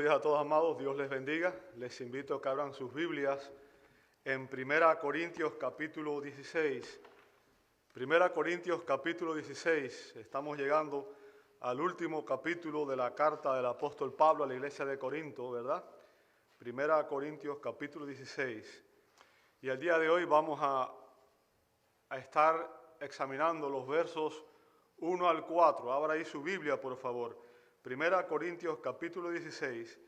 días a todos, amados. Dios les bendiga. Les invito a que abran sus Biblias en 1 Corintios capítulo 16. 1 Corintios capítulo 16. Estamos llegando al último capítulo de la carta del apóstol Pablo a la iglesia de Corinto, ¿verdad? 1 Corintios capítulo 16. Y el día de hoy vamos a estar examinando los versos 1 al 4. Abra ahí su Biblia, por favor. 1 Corintios capítulo 16,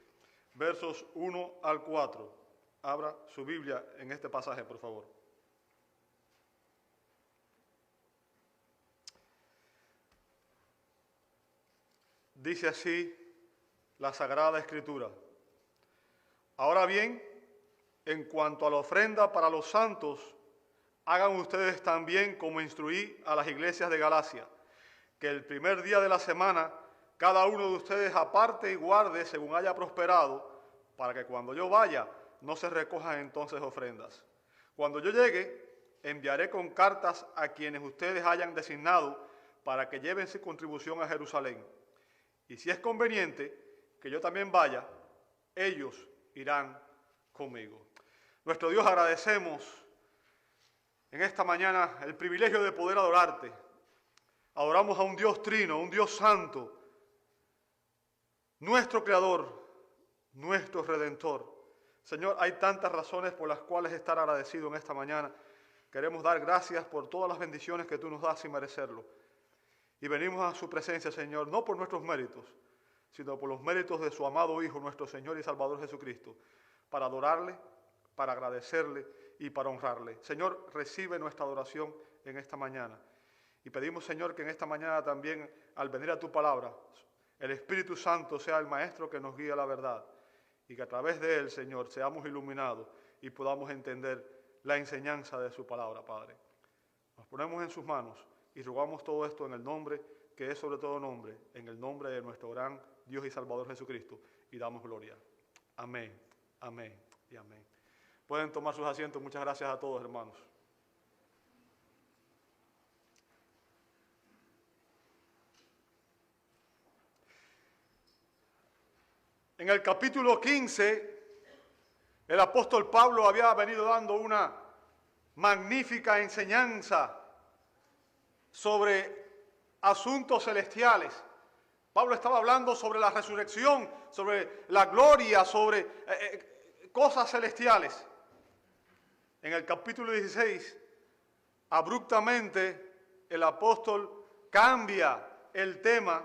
versos 1 al 4. Abra su Biblia en este pasaje, por favor. Dice así la Sagrada Escritura. Ahora bien, en cuanto a la ofrenda para los santos, hagan ustedes también como instruí a las iglesias de Galacia, que el primer día de la semana cada uno de ustedes aparte y guarde según haya prosperado, para que cuando yo vaya no se recojan entonces ofrendas. Cuando yo llegue, enviaré con cartas a quienes ustedes hayan designado para que lleven su contribución a Jerusalén. Y si es conveniente que yo también vaya, ellos irán conmigo. Nuestro Dios, agradecemos en esta mañana el privilegio de poder adorarte. Adoramos a un Dios trino, un Dios santo, nuestro Creador, nuestro Redentor. Señor, hay tantas razones por las cuales estar agradecido en esta mañana. Queremos dar gracias por todas las bendiciones que tú nos das sin merecerlo. Y venimos a su presencia, Señor, no por nuestros méritos, sino por los méritos de su amado Hijo, nuestro Señor y Salvador Jesucristo, para adorarle, para agradecerle y para honrarle. Señor, recibe nuestra adoración en esta mañana. Y pedimos, Señor, que en esta mañana también, al venir a tu palabra, el Espíritu Santo sea el Maestro que nos guíe a la verdad y que a través de él, Señor, seamos iluminados y podamos entender la enseñanza de su palabra, Padre. Nos ponemos en sus manos y rogamos todo esto en el nombre que es sobre todo nombre, en el nombre de nuestro gran Dios y Salvador Jesucristo, y damos gloria. Amén, amén y amén. Pueden tomar sus asientos. Muchas gracias a todos, hermanos. En el capítulo 15, el apóstol Pablo había venido dando una magnífica enseñanza sobre asuntos celestiales. Pablo estaba hablando sobre la resurrección, sobre la gloria, sobre cosas celestiales. En el capítulo 16, abruptamente, el apóstol cambia el tema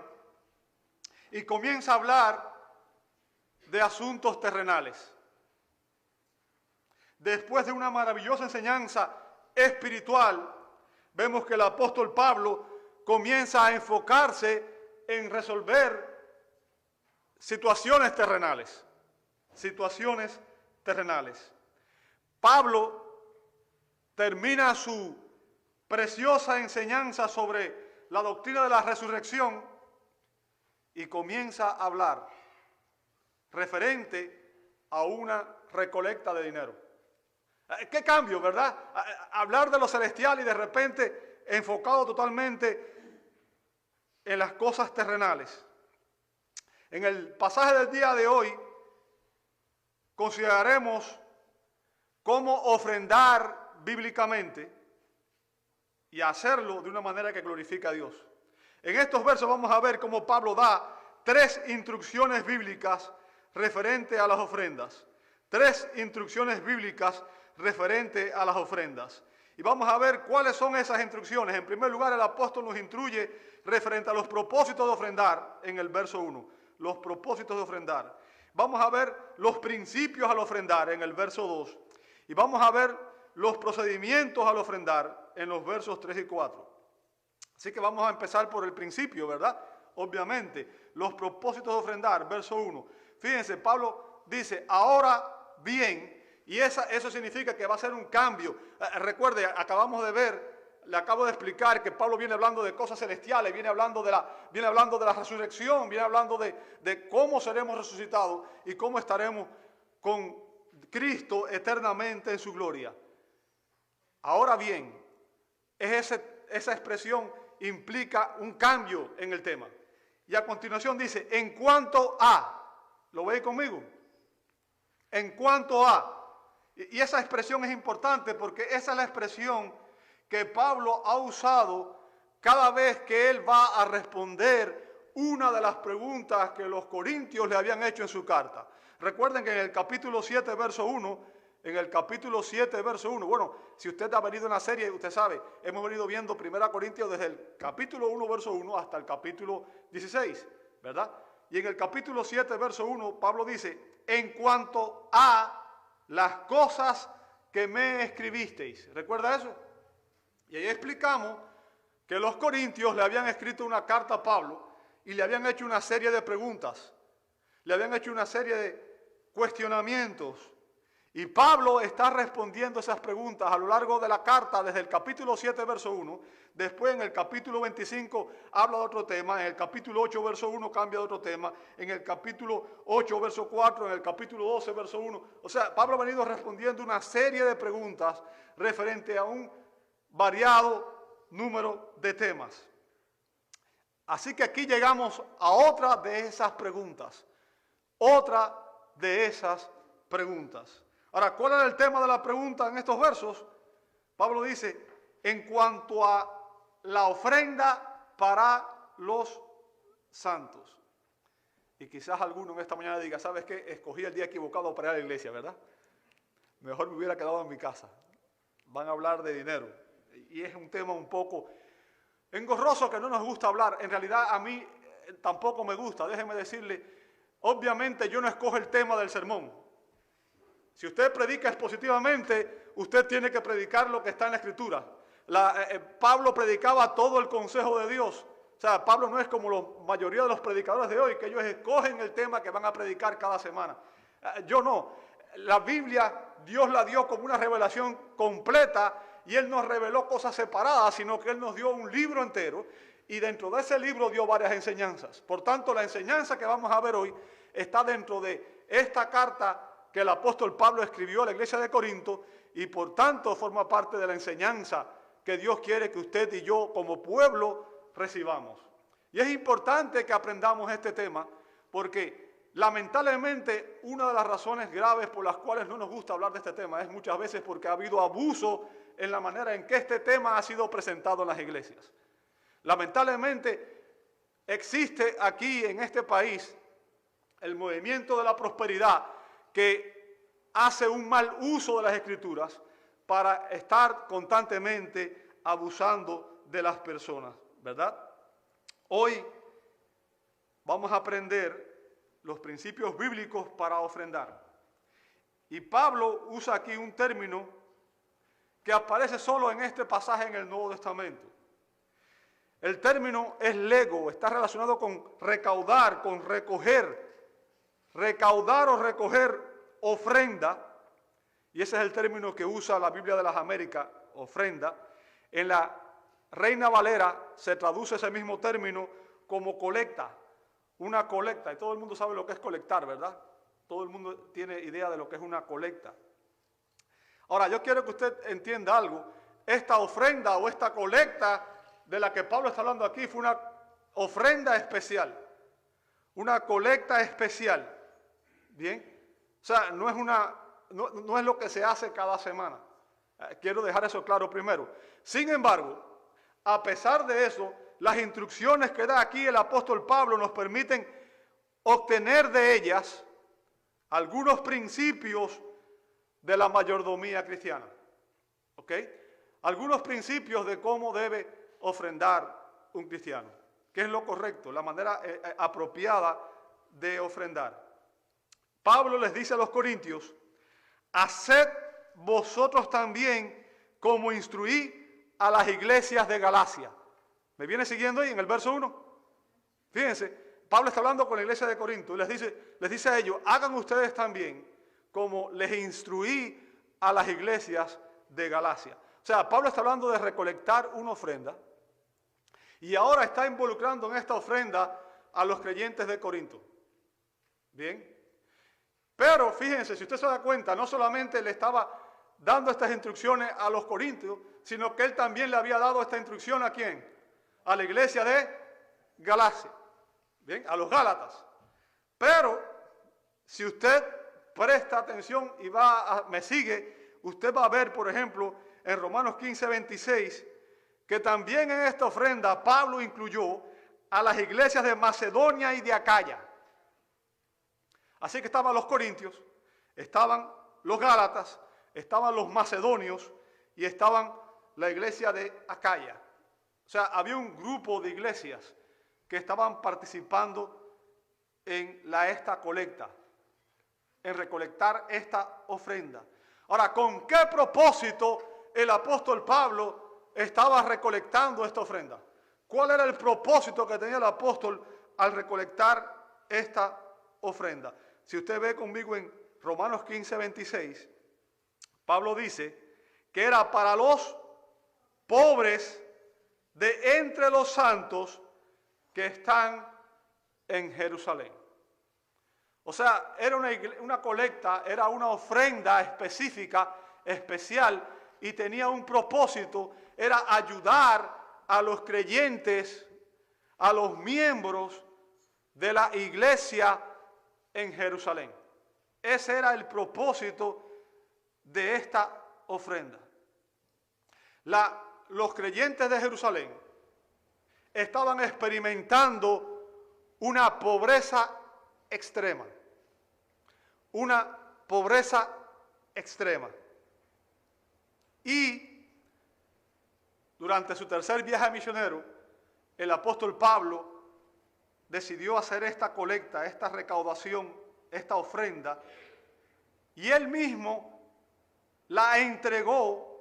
y comienza a hablar de asuntos terrenales. Después de una maravillosa enseñanza espiritual, vemos que el apóstol Pablo comienza a enfocarse en resolver situaciones terrenales. Situaciones terrenales. Pablo termina su preciosa enseñanza sobre la doctrina de la resurrección y comienza a hablar referente a una recolecta de dinero. ¿Qué cambio, verdad? Hablar de lo celestial y de repente enfocado totalmente en las cosas terrenales. En el pasaje del día de hoy consideraremos cómo ofrendar bíblicamente y hacerlo de una manera que glorifique a Dios. En estos versos vamos a ver cómo Pablo da 3 instrucciones bíblicas referente a las ofrendas. 3 instrucciones bíblicas referente a las ofrendas. Y vamos a ver cuáles son esas instrucciones. En primer lugar, el apóstol nos instruye referente a los propósitos de ofrendar en el verso 1. Los propósitos de ofrendar. Vamos a ver los principios al ofrendar en el verso 2. Y vamos a ver los procedimientos al ofrendar en los versos 3 y 4. Así que vamos a empezar por el principio, ¿verdad? Obviamente, los propósitos de ofrendar, verso 1. Fíjense, Pablo dice, ahora bien, y eso significa que va a ser un cambio. Recuerde, acabamos de ver, le acabo de explicar que Pablo viene hablando de cosas celestiales, viene hablando de la resurrección, viene hablando de cómo seremos resucitados y cómo estaremos con Cristo eternamente en su gloria. Ahora bien, esa expresión implica un cambio en el tema. Y a continuación dice, en cuanto a, ¿Lo veis conmigo? En cuanto a. Y esa expresión es importante porque esa es la expresión que Pablo ha usado cada vez que él va a responder una de las preguntas que los corintios le habían hecho en su carta. Recuerden que en el capítulo 7, verso 1, bueno, si usted ha venido en la serie, usted sabe, hemos venido viendo 1 Corintios desde el capítulo 1, verso 1 hasta el capítulo 16, ¿verdad? Y en el capítulo 7, verso 1, Pablo dice, en cuanto a las cosas que me escribisteis. ¿Recuerda eso? Y ahí explicamos que los corintios le habían escrito una carta a Pablo y le habían hecho una serie de preguntas, le habían hecho una serie de cuestionamientos. Y Pablo está respondiendo esas preguntas a lo largo de la carta, desde el capítulo 7, verso 1. Después en el capítulo 25 habla de otro tema. En el capítulo 8, verso 1 cambia de otro tema. En el capítulo 8, verso 4. En el capítulo 12, verso 1. O sea, Pablo ha venido respondiendo una serie de preguntas referente a un variado número de temas. Así que aquí llegamos a otra de esas preguntas. Otra de esas preguntas. Ahora, ¿cuál era el tema de la pregunta en estos versos? Pablo dice, en cuanto a la ofrenda para los santos. Y quizás alguno en esta mañana diga, ¿sabes qué? Escogí el día equivocado para ir a la iglesia, ¿verdad? Mejor me hubiera quedado en mi casa. Van a hablar de dinero. Y es un tema un poco engorroso que no nos gusta hablar. En realidad a mí tampoco me gusta. Déjeme decirle, obviamente yo no escojo el tema del sermón. Si usted predica expositivamente, usted tiene que predicar lo que está en la Escritura. Pablo predicaba todo el consejo de Dios. O sea, Pablo no es como la mayoría de los predicadores de hoy, que ellos escogen el tema que van a predicar cada semana. Yo no. La Biblia, Dios la dio como una revelación completa y Él nos reveló cosas separadas, sino que Él nos dio un libro entero y dentro de ese libro dio varias enseñanzas. Por tanto, la enseñanza que vamos a ver hoy está dentro de esta carta que el apóstol Pablo escribió a la iglesia de Corinto y por tanto forma parte de la enseñanza que Dios quiere que usted y yo como pueblo recibamos. Y es importante que aprendamos este tema porque lamentablemente una de las razones graves por las cuales no nos gusta hablar de este tema es muchas veces porque ha habido abuso en la manera en que este tema ha sido presentado en las iglesias. Lamentablemente existe aquí en este país el movimiento de la prosperidad que hace un mal uso de las Escrituras para estar constantemente abusando de las personas, ¿verdad? Hoy vamos a aprender los principios bíblicos para ofrendar. Y Pablo usa aquí un término que aparece solo en este pasaje en el Nuevo Testamento. El término es lego, está relacionado con recaudar, con recoger. Recaudar o recoger ofrenda, y ese es el término que usa la Biblia de las Américas, ofrenda. En la Reina Valera se traduce ese mismo término como colecta, una colecta, y todo el mundo sabe lo que es colectar, ¿verdad? Todo el mundo tiene idea de lo que es una colecta. Ahora, yo quiero que usted entienda algo. Esta ofrenda o esta colecta de la que Pablo está hablando aquí fue una ofrenda especial, una colecta especial. Bien, o sea, no es lo que se hace cada semana. Quiero dejar eso claro primero. Sin embargo, a pesar de eso, las instrucciones que da aquí el apóstol Pablo nos permiten obtener de ellas algunos principios de la mayordomía cristiana. ¿Ok? Algunos principios de cómo debe ofrendar un cristiano. ¿Qué es lo correcto? La manera apropiada de ofrendar. Pablo les dice a los corintios, haced vosotros también como instruí a las iglesias de Galacia. ¿Me viene siguiendo ahí en el verso 1? Fíjense, Pablo está hablando con la iglesia de Corinto y les dice a ellos, hagan ustedes también como les instruí a las iglesias de Galacia. O sea, Pablo está hablando de recolectar una ofrenda y ahora está involucrando en esta ofrenda a los creyentes de Corinto. Bien. Pero fíjense, si usted se da cuenta, no solamente le estaba dando estas instrucciones a los corintios, sino que él también le había dado esta instrucción ¿a quién? A la iglesia de Galacia, bien, a los Gálatas. Pero Si usted presta atención y me sigue, usted va a ver, por ejemplo, en Romanos 15, 26, que también en esta ofrenda Pablo incluyó a las iglesias de Macedonia y de Acaya. Así que estaban los corintios, estaban los gálatas, estaban los macedonios y estaban la iglesia de Acaya. O sea, había un grupo de iglesias que estaban participando en esta colecta, en recolectar esta ofrenda. Ahora, ¿con qué propósito el apóstol Pablo estaba recolectando esta ofrenda? ¿Cuál era el propósito que tenía el apóstol al recolectar esta ofrenda? Si usted ve conmigo en Romanos 15, 26, Pablo dice que era para los pobres de entre los santos que están en Jerusalén. O sea, era una colecta, era una ofrenda específica, especial, y tenía un propósito, era ayudar a los creyentes, a los miembros de la iglesia en Jerusalén. Ese era el propósito de esta ofrenda. Los creyentes de Jerusalén estaban experimentando una pobreza extrema. Una pobreza extrema. Y durante su tercer viaje misionero, el apóstol Pablo decidió hacer esta colecta, esta recaudación, esta ofrenda, y él mismo la entregó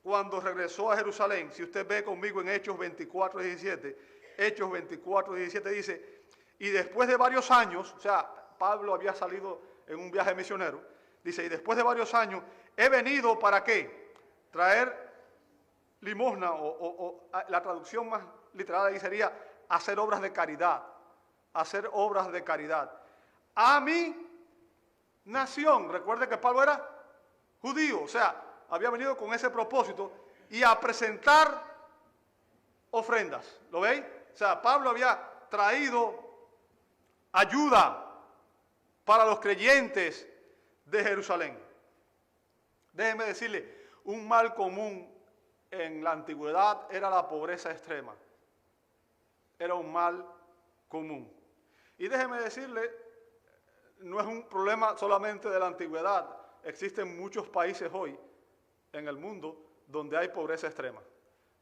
cuando regresó a Jerusalén. Si usted ve conmigo en Hechos 24, 17, Hechos 24, 17 dice, y después de varios años, o sea, Pablo había salido en un viaje misionero, dice, y después de varios años, he venido ¿para qué? Traer limosna, o la traducción más literal ahí sería hacer obras de caridad, hacer obras de caridad. A mi nación, recuerde que Pablo era judío, o sea, había venido con ese propósito y a presentar ofrendas, ¿lo veis? O sea, Pablo había traído ayuda para los creyentes de Jerusalén. Déjeme decirle, un mal común en la antigüedad era la pobreza extrema. Era un mal común. Y déjeme decirle, no es un problema solamente de la antigüedad. Existen muchos países hoy en el mundo donde hay pobreza extrema.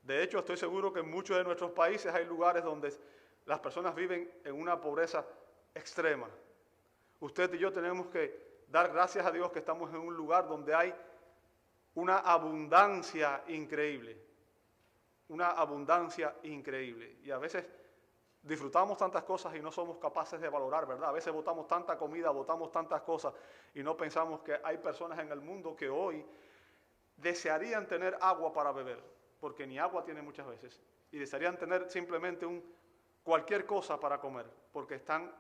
De hecho, estoy seguro que en muchos de nuestros países hay lugares donde las personas viven en una pobreza extrema. Usted y yo tenemos que dar gracias a Dios que estamos en un lugar donde hay una abundancia increíble. Una abundancia increíble. Y a veces disfrutamos tantas cosas y no somos capaces de valorar, ¿verdad? A veces botamos tanta comida, botamos tantas cosas y no pensamos que hay personas en el mundo que hoy desearían tener agua para beber, porque ni agua tienen muchas veces, y desearían tener simplemente cualquier cosa para comer, porque están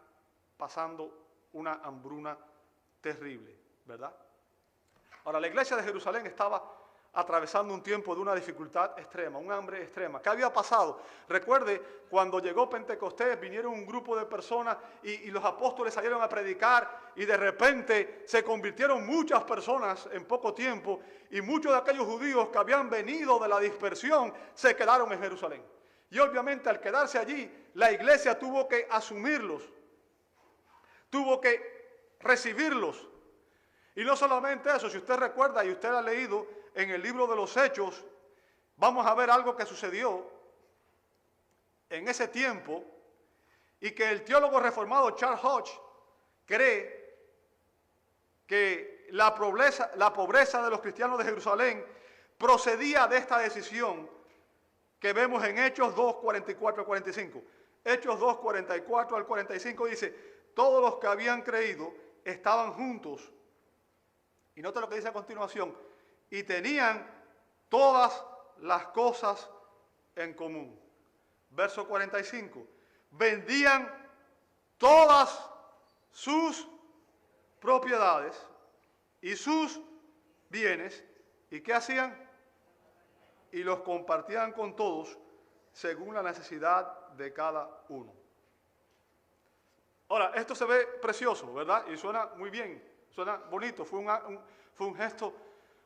pasando una hambruna terrible, ¿verdad? Ahora, la iglesia de Jerusalén estaba atravesando un tiempo de una dificultad extrema, un hambre extrema. ¿Qué había pasado? Recuerde, cuando llegó Pentecostés, vinieron un grupo de personas y los apóstoles salieron a predicar y de repente se convirtieron muchas personas en poco tiempo y muchos de aquellos judíos que habían venido de la dispersión se quedaron en Jerusalén. Y obviamente al quedarse allí, la iglesia tuvo que asumirlos, tuvo que recibirlos. Y no solamente eso, si usted recuerda y usted ha leído en el libro de los Hechos, vamos a ver algo que sucedió en ese tiempo y que el teólogo reformado Charles Hodge cree que la pobreza de los cristianos de Jerusalén procedía de esta decisión que vemos en Hechos 2, 44 al 45. Hechos 2, 44 al 45 dice, todos los que habían creído estaban juntos. Y nota lo que dice a continuación, y tenían todas las cosas en común. Verso 45, vendían todas sus propiedades y sus bienes, ¿y qué hacían? Y los compartían con todos según la necesidad de cada uno. Ahora, esto se ve precioso, ¿verdad? Y suena muy bien, suena bonito. Fue un gesto,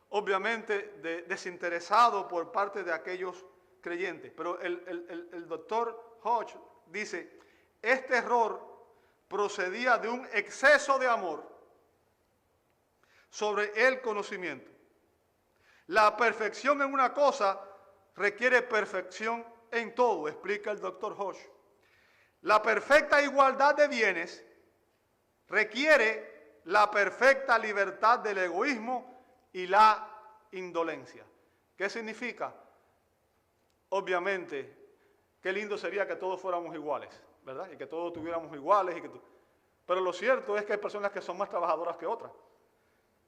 obviamente, desinteresado por parte de aquellos creyentes. Pero el doctor Hodge dice, este error procedía de un exceso de amor sobre el conocimiento. La perfección en una cosa requiere perfección en todo, explica el doctor Hodge. La perfecta igualdad de bienes requiere la perfecta libertad del egoísmo y la indolencia. ¿Qué significa? Obviamente, qué lindo sería que todos fuéramos iguales, ¿verdad? Y que todos tuviéramos iguales. Pero lo cierto es que hay personas que son más trabajadoras que otras.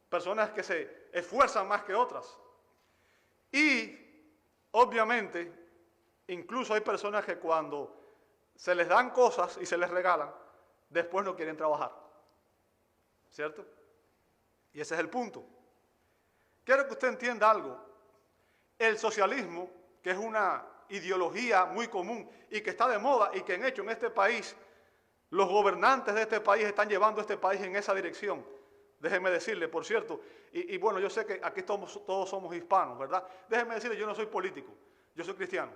Personas que se esfuerzan más que otras. Y, obviamente, incluso hay personas que cuando se les dan cosas y se les regalan, después no quieren trabajar. ¿Cierto? Y ese es el punto. Quiero que usted entienda algo. El socialismo, que es una ideología muy común y que está de moda y que en hecho en este país, los gobernantes de este país están llevando a este país en esa dirección. Déjeme decirle, por cierto, y bueno, yo sé que aquí todos somos hispanos, ¿verdad? Déjeme decirle, yo no soy político, yo soy cristiano.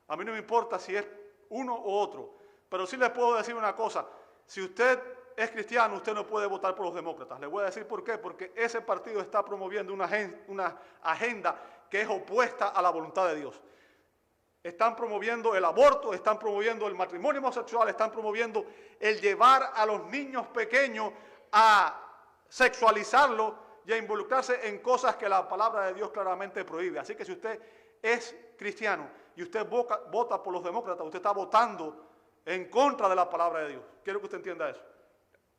A mí no me importa si es uno u otro, pero sí les puedo decir una cosa, si usted es cristiano, usted no puede votar por los demócratas. Le voy a decir por qué, porque ese partido está promoviendo una agenda que es opuesta a la voluntad de Dios. Están promoviendo el aborto, están promoviendo el matrimonio homosexual, están promoviendo el llevar a los niños pequeños a sexualizarlo y a involucrarse en cosas que la palabra de Dios claramente prohíbe. Así que si usted es cristiano y usted vota por los demócratas, usted está votando en contra de la palabra de Dios. Quiero que usted entienda eso.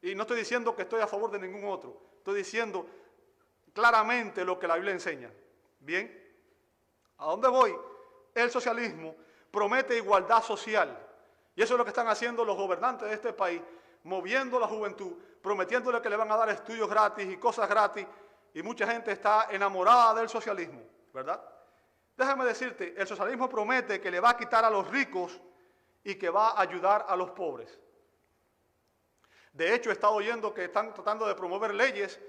Y no estoy diciendo que estoy a favor de ningún otro. Estoy diciendo claramente lo que la Biblia enseña. Bien, ¿a dónde voy? El socialismo promete igualdad social. Y eso es lo que están haciendo los gobernantes de este país, moviendo la juventud, prometiéndole que le van a dar estudios gratis y cosas gratis. Y mucha gente está enamorada del socialismo, ¿verdad? Déjame decirte, el socialismo promete que le va a quitar a los ricos y que va a ayudar a los pobres. De hecho, he estado oyendo que están tratando de promover leyes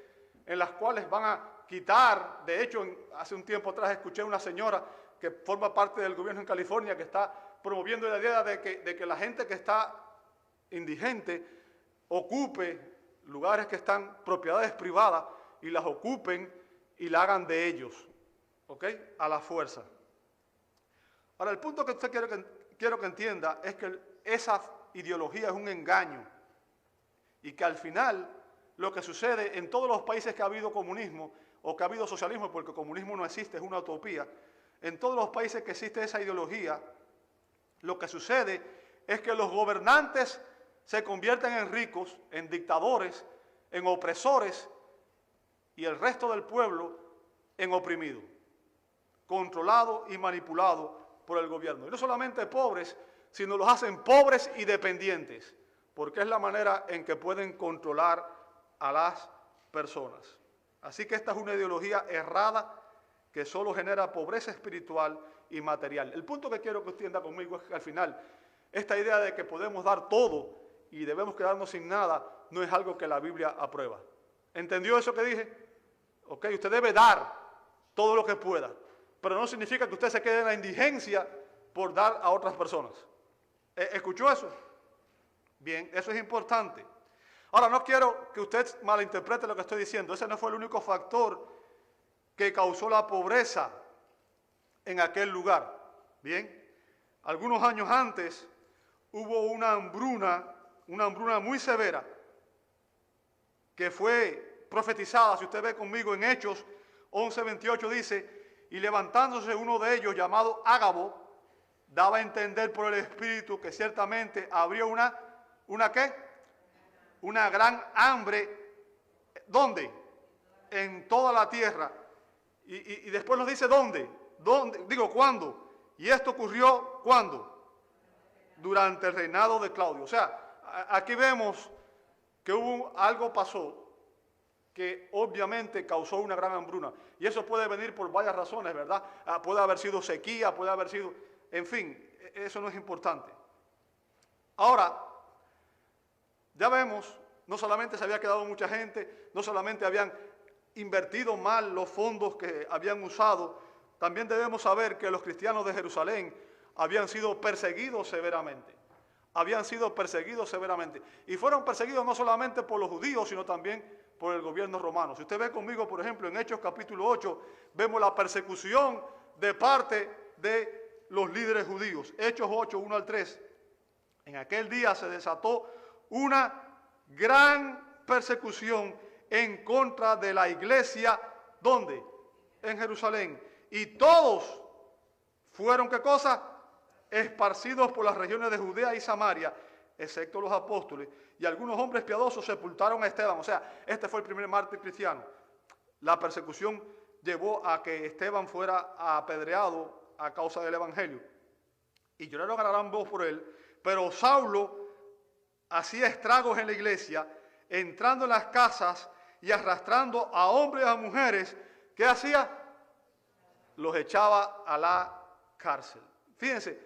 en las cuales van a quitar, de hecho, hace un tiempo atrás escuché a una señora que forma parte del gobierno en California que está promoviendo la idea de que la gente que está indigente ocupe lugares que están propiedades privadas y las ocupen y la hagan de ellos, ¿ok? A la fuerza. Ahora, el punto que usted quiero que entienda es que esa ideología es un engaño y que al final lo que sucede en todos los países que ha habido comunismo o que ha habido socialismo, porque el comunismo no existe, es una utopía, en todos los países que existe esa ideología, lo que sucede es que los gobernantes se convierten en ricos, en dictadores, en opresores y el resto del pueblo en oprimido, controlado y manipulado por el gobierno. Y no solamente pobres, sino los hacen pobres y dependientes, porque es la manera en que pueden controlar a las personas. Así que esta es una ideología errada que solo genera pobreza espiritual y material. El punto que quiero que usted entienda conmigo es que al final, esta idea de que podemos dar todo y debemos quedarnos sin nada, no es algo que la Biblia aprueba. ¿Entendió eso que dije? Ok, usted debe dar todo lo que pueda, pero no significa que usted se quede en la indigencia por dar a otras personas. ¿Escuchó eso? Bien, eso es importante. Ahora, no quiero que usted malinterprete lo que estoy diciendo. Ese no fue el único factor que causó la pobreza en aquel lugar. Bien, algunos años antes hubo una hambruna muy severa que fue profetizada. Si usted ve conmigo en Hechos 11:28 dice, y levantándose uno de ellos llamado Ágabo, daba a entender por el Espíritu que ciertamente habría ¿una qué? Una gran hambre. ¿Dónde? En toda la tierra. Y después nos dice ¿dónde? ¿Dónde? Digo, ¿cuándo? Y esto ocurrió ¿cuándo? Durante el reinado de Claudio. O sea, aquí vemos que algo pasó que obviamente causó una gran hambruna. Y eso puede venir por varias razones, ¿verdad? Puede haber sido sequía, puede haber sido... En fin, eso no es importante. Ahora, Ya vemos, no solamente se había quedado mucha gente, no solamente habían invertido mal los fondos que habían usado, también debemos saber que los cristianos de Jerusalén habían sido perseguidos severamente. Habían sido perseguidos severamente. Y fueron perseguidos no solamente por los judíos, sino también por el gobierno romano. Si usted ve conmigo, por ejemplo, en Hechos capítulo 8, vemos la persecución de parte de los líderes judíos. Hechos 8, 1 al 3. En aquel día se desató una gran persecución en contra de la iglesia, ¿dónde? En Jerusalén. Y todos fueron, ¿qué cosa? Esparcidos por las regiones de Judea y Samaria, excepto los apóstoles, y algunos hombres piadosos sepultaron a Esteban. O sea, este fue el primer mártir cristiano. La persecución llevó a que Esteban fuera apedreado a causa del evangelio. Y lloraron a gran voz por él, pero Saulo hacía estragos en la iglesia, entrando en las casas y arrastrando a hombres y a mujeres. ¿Qué hacía? Los echaba a la cárcel. Fíjense,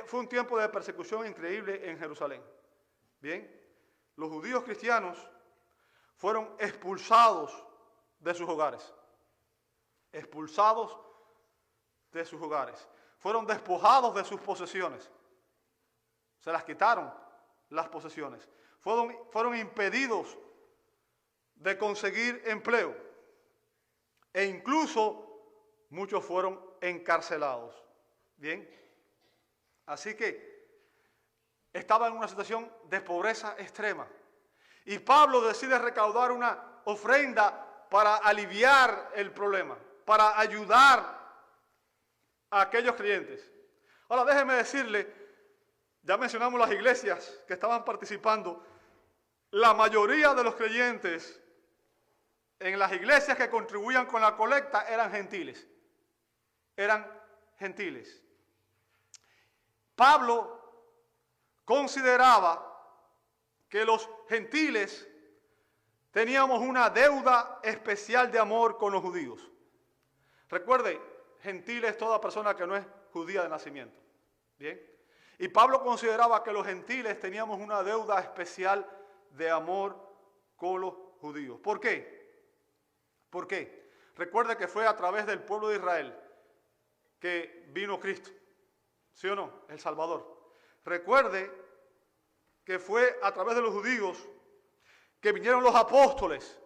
fue un tiempo de persecución increíble en Jerusalén. Bien, los judíos cristianos fueron expulsados de sus hogares. Expulsados de sus hogares. Fueron despojados de sus posesiones. Se las quitaron las posesiones. Fueron impedidos de conseguir empleo. E incluso muchos fueron encarcelados. Bien. Así que estaba en una situación de pobreza extrema. Y Pablo decide recaudar una ofrenda para aliviar el problema, para ayudar a aquellos creyentes. Ahora déjeme decirle, ya mencionamos las iglesias que estaban participando. La mayoría de los creyentes en las iglesias que contribuían con la colecta eran gentiles. Eran gentiles. Pablo consideraba que los gentiles teníamos una deuda especial de amor con los judíos. Recuerde, gentil es toda persona que no es judía de nacimiento. Bien. Y Pablo consideraba que los gentiles teníamos una deuda especial de amor con los judíos. ¿Por qué? ¿Por qué? Recuerde que fue a través del pueblo de Israel que vino Cristo. ¿Sí o no? El Salvador. Recuerde que fue a través de los judíos que vinieron los apóstoles.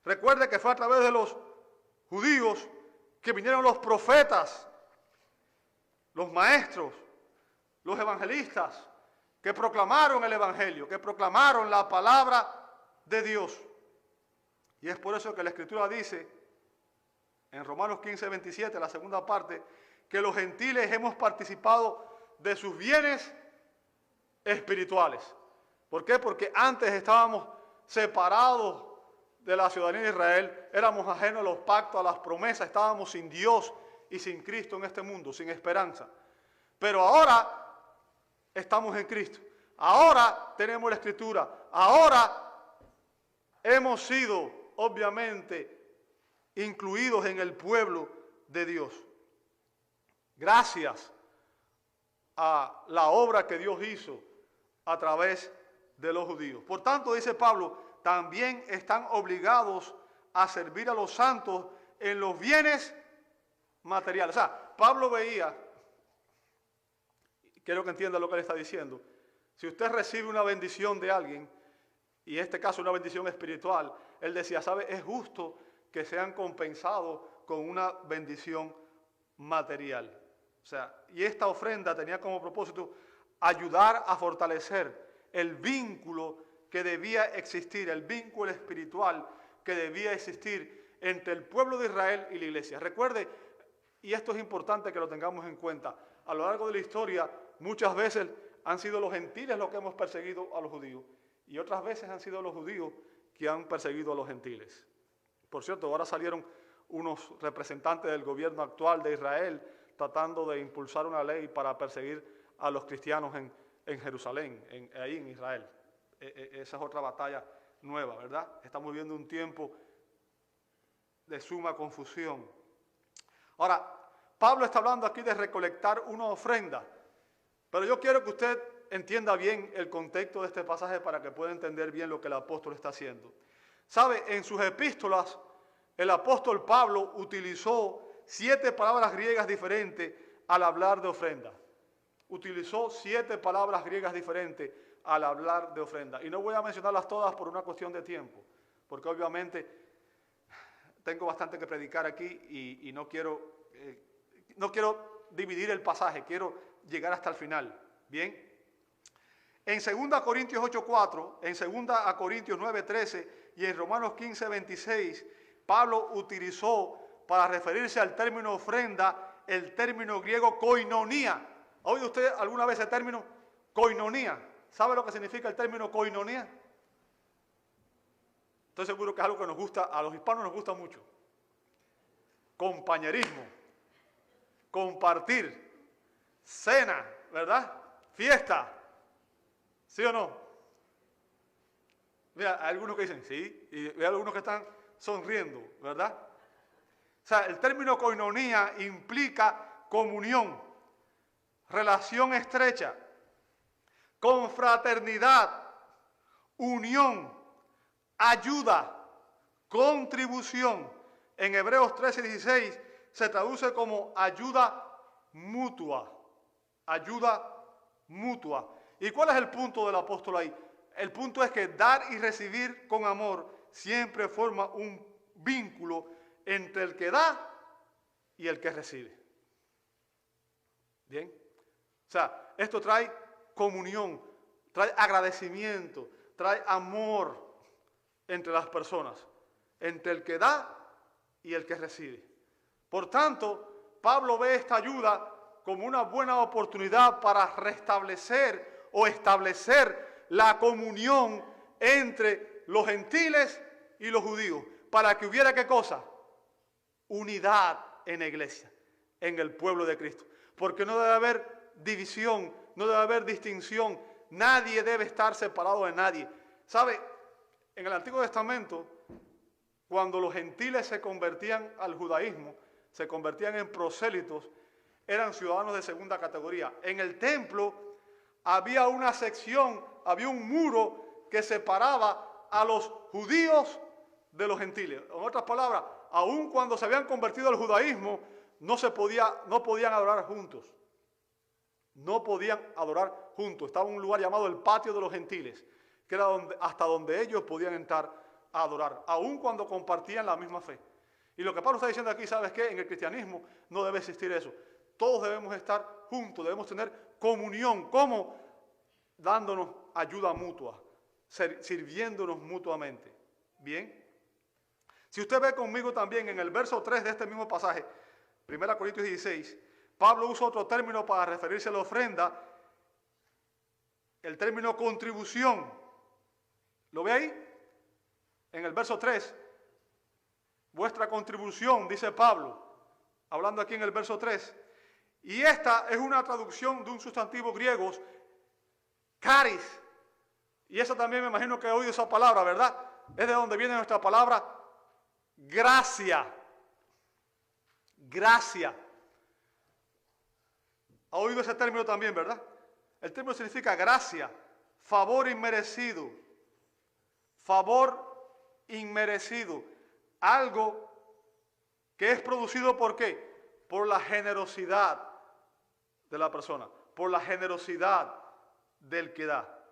Recuerde que fue a través de los judíos que vinieron los profetas, los maestros, los evangelistas, que proclamaron el evangelio, que proclamaron la palabra de Dios. Y es por eso que la Escritura dice, en Romanos 15, 27, la segunda parte, que los gentiles hemos participado de sus bienes espirituales. ¿Por qué? Porque antes estábamos separados de la ciudadanía de Israel, éramos ajenos a los pactos, a las promesas, estábamos sin Dios y sin Cristo en este mundo, sin esperanza. Pero ahora estamos en Cristo, ahora tenemos la Escritura, ahora hemos sido obviamente incluidos en el pueblo de Dios. Gracias a la obra que Dios hizo a través de los judíos. Por tanto, dice Pablo, también están obligados a servir a los santos en los bienes materiales. O sea, Pablo veía, quiero que entienda lo que él está diciendo, si usted recibe una bendición de alguien, y en este caso una bendición espiritual, él decía, ¿sabe? Es justo que sean compensados con una bendición material. O sea, y esta ofrenda tenía como propósito ayudar a fortalecer el vínculo que debía existir, el vínculo espiritual que debía existir entre el pueblo de Israel y la iglesia. Recuerde, y esto es importante que lo tengamos en cuenta, a lo largo de la historia muchas veces han sido los gentiles los que hemos perseguido a los judíos y otras veces han sido los judíos que han perseguido a los gentiles. Por cierto, ahora salieron unos representantes del gobierno actual de Israel tratando de impulsar una ley para perseguir a los cristianos en Jerusalén, ahí en Israel. Esa es otra batalla nueva, ¿verdad? Estamos viviendo un tiempo de suma confusión. Ahora, Pablo está hablando aquí de recolectar una ofrenda, pero yo quiero que usted entienda bien el contexto de este pasaje para que pueda entender bien lo que el apóstol está haciendo. ¿Sabe? En sus epístolas, el apóstol Pablo utilizó 7 palabras griegas diferentes al hablar de ofrenda. Utilizó 7 palabras griegas diferentes al hablar de ofrenda. Y no voy a mencionarlas todas por una cuestión de tiempo, porque obviamente tengo bastante que predicar aquí y no quiero dividir el pasaje, quiero llegar hasta el final. Bien. En 2 Corintios 8:4, en 2 Corintios 9:13 y en Romanos 15:26, Pablo utilizó para referirse al término ofrenda el término griego koinonía. ¿Ha oído usted alguna vez el término koinonía? ¿Sabe lo que significa el término koinonía? Estoy seguro que es algo que nos gusta, a los hispanos nos gusta mucho. Compañerismo, compartir, cena, ¿verdad? Fiesta. ¿Sí o no? Mira, hay algunos que dicen sí, y hay algunos que están sonriendo, ¿verdad? O sea, el término koinonía implica comunión, relación estrecha, confraternidad, unión, ayuda, contribución. En Hebreos 13:16 se traduce como ayuda mutua. Ayuda mutua. ¿Y cuál es el punto del apóstol ahí? El punto es que dar y recibir con amor siempre forma un vínculo entre el que da y el que recibe. ¿Bien? O sea, esto trae comunión, trae agradecimiento, trae amor entre las personas, entre el que da y el que recibe. Por tanto, Pablo ve esta ayuda como una buena oportunidad para restablecer o establecer la comunión entre los gentiles y los judíos, para que hubiera ¿qué cosa? Unidad en la iglesia, en el pueblo de Cristo. Porque no debe haber división, no debe haber distinción, nadie debe estar separado de nadie. ¿Sabe? En el Antiguo Testamento, cuando los gentiles se convertían al judaísmo, se convertían en prosélitos, eran ciudadanos de segunda categoría. En el templo había una sección, había un muro que separaba a los judíos de los gentiles. En otras palabras, aun cuando se habían convertido al judaísmo, no podían adorar juntos. No podían adorar juntos. Estaba en un lugar llamado el patio de los gentiles, que era hasta donde ellos podían entrar a adorar, aun cuando compartían la misma fe. Y lo que Pablo está diciendo aquí, ¿sabes qué? En el cristianismo no debe existir eso. Todos debemos estar juntos, debemos tener comunión. ¿Cómo? Dándonos ayuda mutua, sirviéndonos mutuamente. ¿Bien? Si usted ve conmigo también en el verso 3 de este mismo pasaje, 1 Corintios 16, Pablo usa otro término para referirse a la ofrenda, el término contribución. ¿Lo ve ahí? En el verso 3, vuestra contribución, dice Pablo, hablando aquí en el verso 3. Y esta es una traducción de un sustantivo griego, charis. Y eso también me imagino que he oído esa palabra, ¿verdad? Es de donde viene nuestra palabra gracia. Gracia. ¿Ha oído ese término también, verdad? El término significa gracia, favor inmerecido. Favor inmerecido. Algo que es producido ¿por qué? Por la generosidad de la persona, por la generosidad del que da.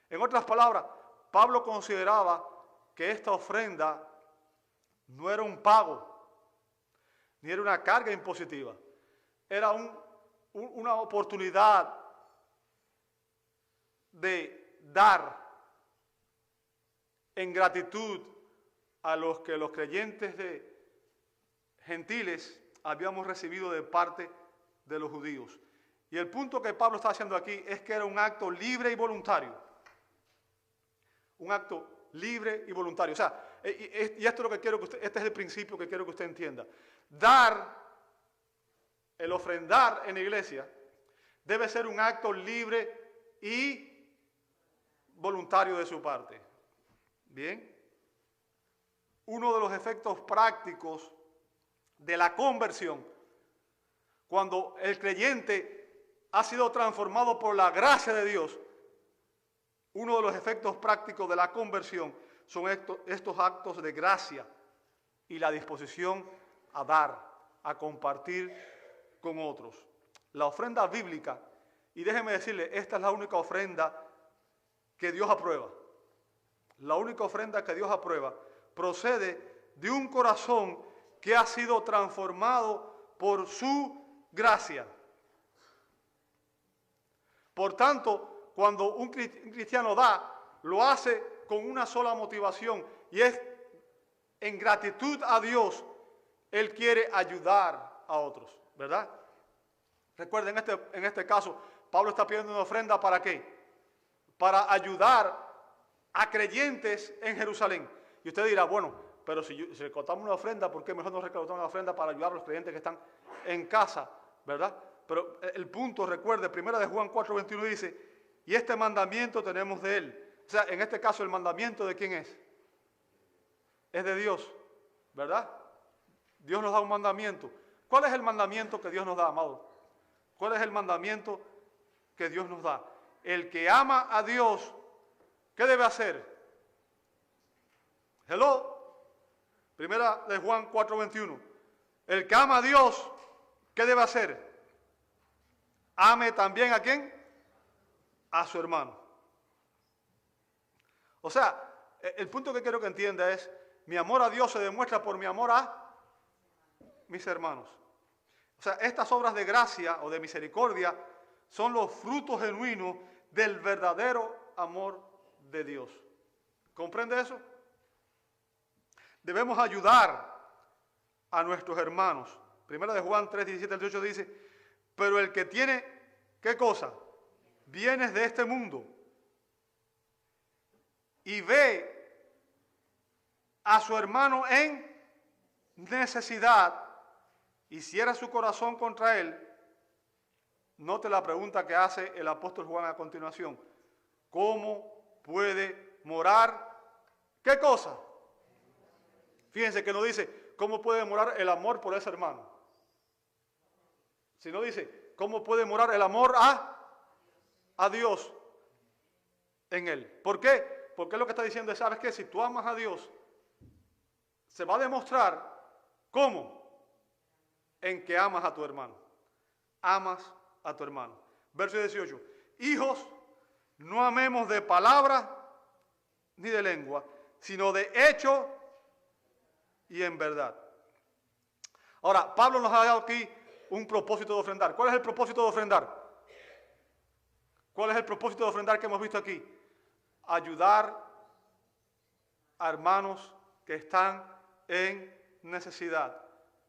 En otras palabras, Pablo consideraba que esta ofrenda no era un pago, ni era una carga impositiva, era una oportunidad de dar en gratitud a los que los creyentes de gentiles habíamos recibido de parte de los judíos. Y el punto que Pablo está haciendo aquí es que era un acto libre y voluntario. Un acto libre y voluntario. O sea, y esto es lo que quiero que usted, este es el principio que quiero que usted entienda. Dar, el ofrendar en la iglesia, debe ser un acto libre y voluntario de su parte. Bien. Uno de los efectos prácticos de la conversión, cuando el creyente ha sido transformado por la gracia de Dios, uno de los efectos prácticos de la conversión son estos actos de gracia y la disposición a dar, a compartir con otros. La ofrenda bíblica, y déjeme decirle, esta es la única ofrenda que Dios aprueba. La única ofrenda que Dios aprueba procede de un corazón que ha sido transformado por su gracia. Por tanto, cuando un cristiano da, lo hace con una sola motivación, y es en gratitud a Dios. Él quiere ayudar a otros, ¿verdad? Recuerden, en este caso, Pablo está pidiendo una ofrenda ¿para qué? Para ayudar a creyentes en Jerusalén. Y usted dirá, bueno, pero si recortamos una ofrenda, ¿por qué mejor no recortamos una ofrenda para ayudar a los creyentes que están en casa, ¿verdad? Pero el punto, recuerde, 1 de Juan 4:21 dice, y este mandamiento tenemos de él. O sea, en este caso, ¿el mandamiento de quién es? Es de Dios, ¿verdad? Dios nos da un mandamiento. ¿Cuál es el mandamiento que Dios nos da, amado? ¿Cuál es el mandamiento que Dios nos da? El que ama a Dios, ¿qué debe hacer? Hello. 1 de Juan 4:21. El que ama a Dios, ¿qué debe hacer? Ame también ¿a quién? A su hermano. O sea, el punto que quiero que entienda es, mi amor a Dios se demuestra por mi amor a mis hermanos. O sea, estas obras de gracia o de misericordia son los frutos genuinos del verdadero amor de Dios. ¿Comprende eso? Debemos ayudar a nuestros hermanos. 1 de Juan 3:17-18 dice, pero el que tiene, ¿qué cosa? Bienes de este mundo y ve a su hermano en necesidad y cierra su corazón contra él. Note la pregunta que hace el apóstol Juan a continuación. ¿Cómo puede morar? ¿Qué cosa? Fíjense que no dice, ¿cómo puede morar el amor por ese hermano? Sino dice, ¿cómo puede morar el amor a Dios en él? ¿Por qué? Porque lo que está diciendo es, ¿sabes qué? Si tú amas a Dios, se va a demostrar cómo. En que amas a tu hermano. Amas a tu hermano. Verso 18. Hijos, no amemos de palabra ni de lengua, sino de hecho y en verdad. Ahora, Pablo nos ha dado aquí un propósito de ofrendar. ¿Cuál es el propósito de ofrendar? ¿Cuál es el propósito de ofrendar que hemos visto aquí? Ayudar a hermanos que están en necesidad.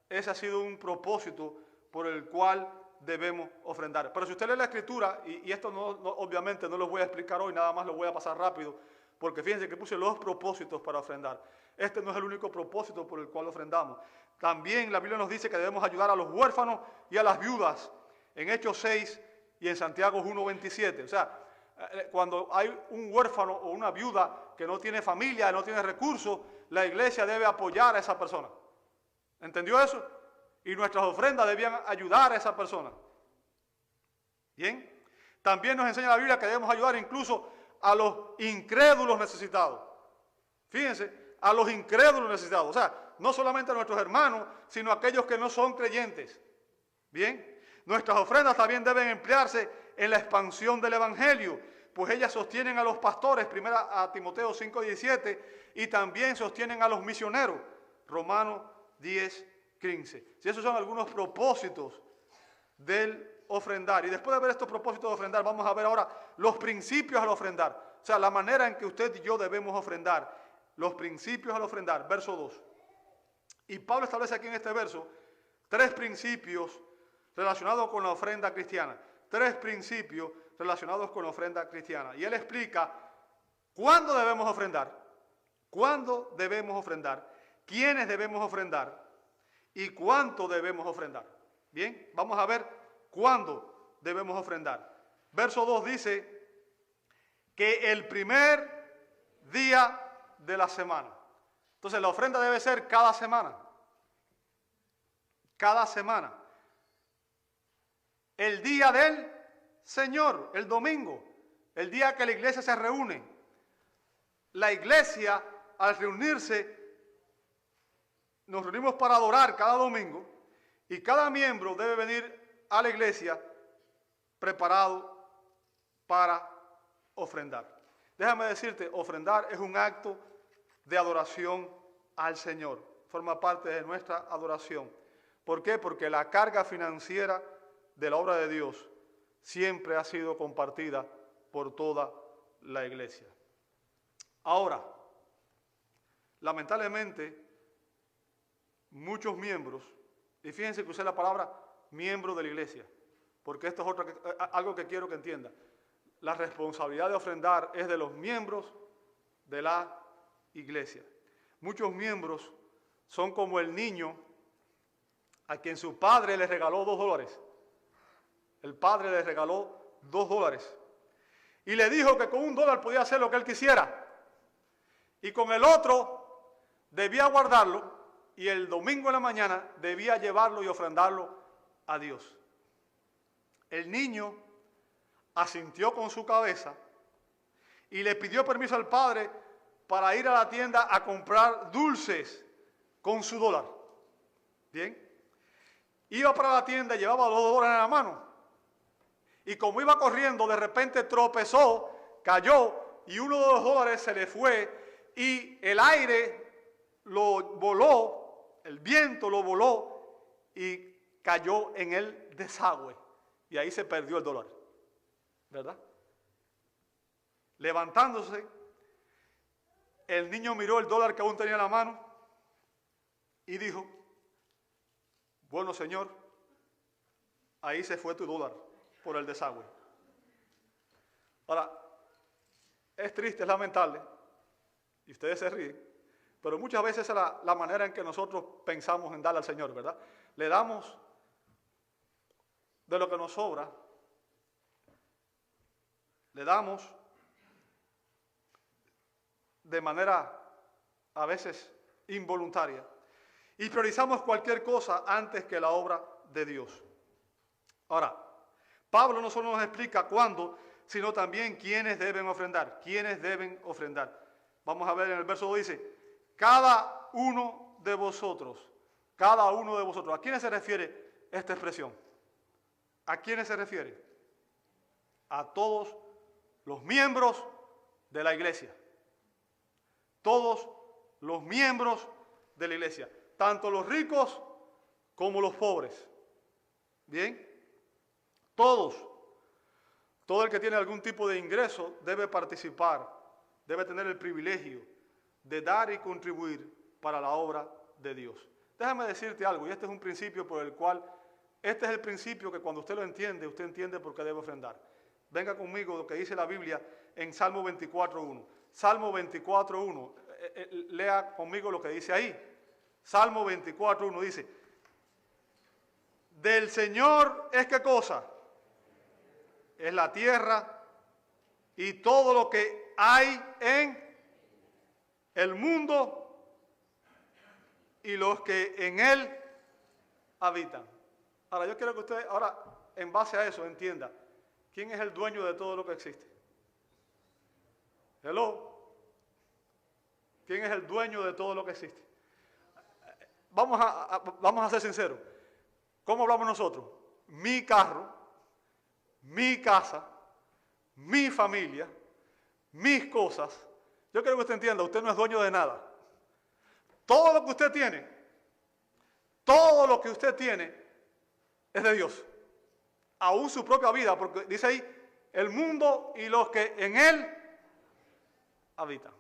Ese ha sido un propósito por el cual debemos ofrendar. Pero si usted lee la Escritura, y esto obviamente no lo voy a explicar hoy, nada más lo voy a pasar rápido, porque fíjense que puse los propósitos para ofrendar. Este no es el único propósito por el cual ofrendamos. También la Biblia nos dice que debemos ayudar a los huérfanos y a las viudas, en Hechos 6 y en Santiago 1:27. O sea, cuando hay un huérfano o una viuda que no tiene familia, no tiene recursos, la iglesia debe apoyar a esa persona. ¿Entendió eso? Y nuestras ofrendas debían ayudar a esa persona. ¿Bien? También nos enseña la Biblia que debemos ayudar incluso a los incrédulos necesitados. Fíjense, a los incrédulos necesitados. O sea, no solamente a nuestros hermanos, sino a aquellos que no son creyentes. ¿Bien? Nuestras ofrendas también deben emplearse en la expansión del Evangelio, pues ellas sostienen a los pastores, 1 Timoteo 5:17, y también sostienen a los misioneros, Romanos 10:15. Si esos son algunos propósitos del ofrendar. Y después de ver estos propósitos de ofrendar, vamos a ver ahora los principios al ofrendar. O sea, la manera en que usted y yo debemos ofrendar. Los principios al ofrendar. Verso 2. Y Pablo establece aquí en este verso 3 principios relacionados con la ofrenda cristiana. 3 principios relacionados con la ofrenda cristiana. Y él explica cuándo debemos ofrendar, cuándo debemos ofrendar, quiénes debemos ofrendar y cuánto debemos ofrendar. Bien, vamos a ver cuándo debemos ofrendar. Verso 2 dice que el primer día de la semana. Entonces la ofrenda debe ser cada semana. Cada semana. El día del Señor, el domingo. el día que la iglesia se reúne. La iglesia, al reunirse, nos reunimos para adorar cada domingo y cada miembro debe venir a la iglesia preparado para ofrendar. Déjame decirte, ofrendar es un acto de adoración al Señor. Forma parte de nuestra adoración. ¿Por qué? Porque la carga financiera de la obra de Dios siempre ha sido compartida por toda la iglesia. Ahora, lamentablemente, muchos miembros, y fíjense que usé la palabra miembro de la iglesia, porque esto es algo que quiero que entienda. La responsabilidad de ofrendar es de los miembros de la iglesia. Muchos miembros son como el niño a quien su padre le regaló $2. El padre le regaló $2 y le dijo que con $1 podía hacer lo que él quisiera y con el otro debía guardarlo y el domingo en la mañana debía llevarlo y ofrendarlo a Dios. El niño asintió con su cabeza y le pidió permiso al padre para ir a la tienda a comprar dulces con su $1. Bien. Iba para la tienda y llevaba $2 en la mano. Y como iba corriendo, de repente tropezó, cayó y uno de los $2 se le fue y el aire lo voló, el viento lo voló y cayó en el desagüe. Y ahí se perdió el $1. ¿Verdad? Levantándose, el niño miró el $1 que aún tenía en la mano y dijo: bueno, Señor, ahí se fue tu $1 por el desagüe. Ahora, es triste, es lamentable, y ustedes se ríen, pero muchas veces es la manera en que nosotros pensamos en darle al Señor, ¿verdad? Le damos de lo que nos sobra, le damos de manera a veces involuntaria y priorizamos cualquier cosa antes que la obra de Dios. Ahora, Pablo no solo nos explica cuándo, sino también quiénes deben ofrendar. ¿Quiénes deben ofrendar? Vamos a ver en el verso 2 dice: cada uno de vosotros. Cada uno de vosotros. ¿A quiénes se refiere esta expresión? ¿A quiénes se refiere? A todos los miembros de la iglesia. Todos los miembros de la iglesia. Tanto los ricos como los pobres. ¿Bien? Todos. Todo el que tiene algún tipo de ingreso debe participar, debe tener el privilegio de dar y contribuir para la obra de Dios. Déjame decirte algo, y este es un principio por el cual, este es el principio que cuando usted lo entiende, usted entiende por qué debe ofrendar. Venga conmigo lo que dice la Biblia en Salmo 24.1. Salmo 24.1, lea conmigo lo que dice ahí. Salmo 24.1 dice: del Señor es ¿qué cosa? Es la tierra y todo lo que hay en el mundo y los que en él habitan. Ahora yo quiero que usted, ahora en base a eso, entienda quién es el dueño de todo lo que existe. Hello. ¿Quién es el dueño de todo lo que existe? Vamos a ser sinceros. ¿Cómo hablamos nosotros? Mi carro, mi casa, mi familia, mis cosas. Yo quiero que usted entienda, usted no es dueño de nada. Todo lo que usted tiene, todo lo que usted tiene es de Dios. Aún su propia vida, porque dice ahí, el mundo y los que en él habitan.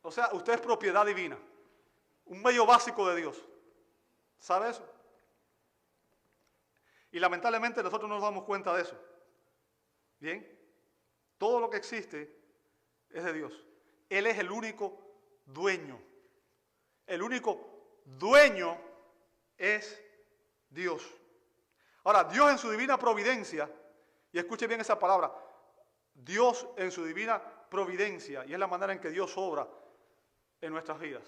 O sea, usted es propiedad divina, un medio básico de Dios. ¿Sabe eso? Y lamentablemente nosotros no nos damos cuenta de eso. Bien, todo lo que existe es de Dios. Él es el único dueño. El único dueño es Dios. Ahora, Dios en su divina providencia, y escuche bien esa palabra, Dios en su divina providencia, y es la manera en que Dios obra en nuestras vidas.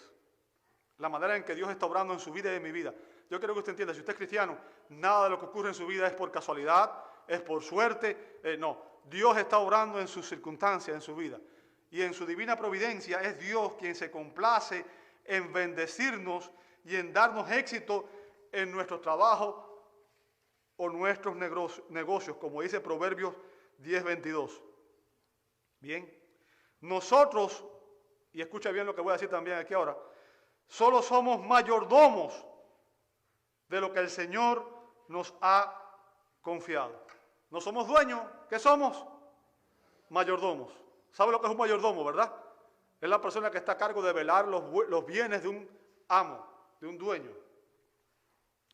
La manera en que Dios está obrando en su vida y en mi vida. Yo quiero que usted entienda, si usted es cristiano, nada de lo que ocurre en su vida es por casualidad, es por suerte, no. Dios está obrando en sus circunstancias, en su vida. Y en su divina providencia es Dios quien se complace en bendecirnos y en darnos éxito en nuestro trabajo o nuestros negocios, como dice Proverbios 10:22. Bien, nosotros, y escucha bien lo que voy a decir también aquí ahora, solo somos mayordomos de lo que el Señor nos ha confiado. No somos dueños, ¿qué somos? Mayordomos. ¿Sabe lo que es un mayordomo, verdad? Es la persona que está a cargo de velar los bienes de un amo, de un dueño.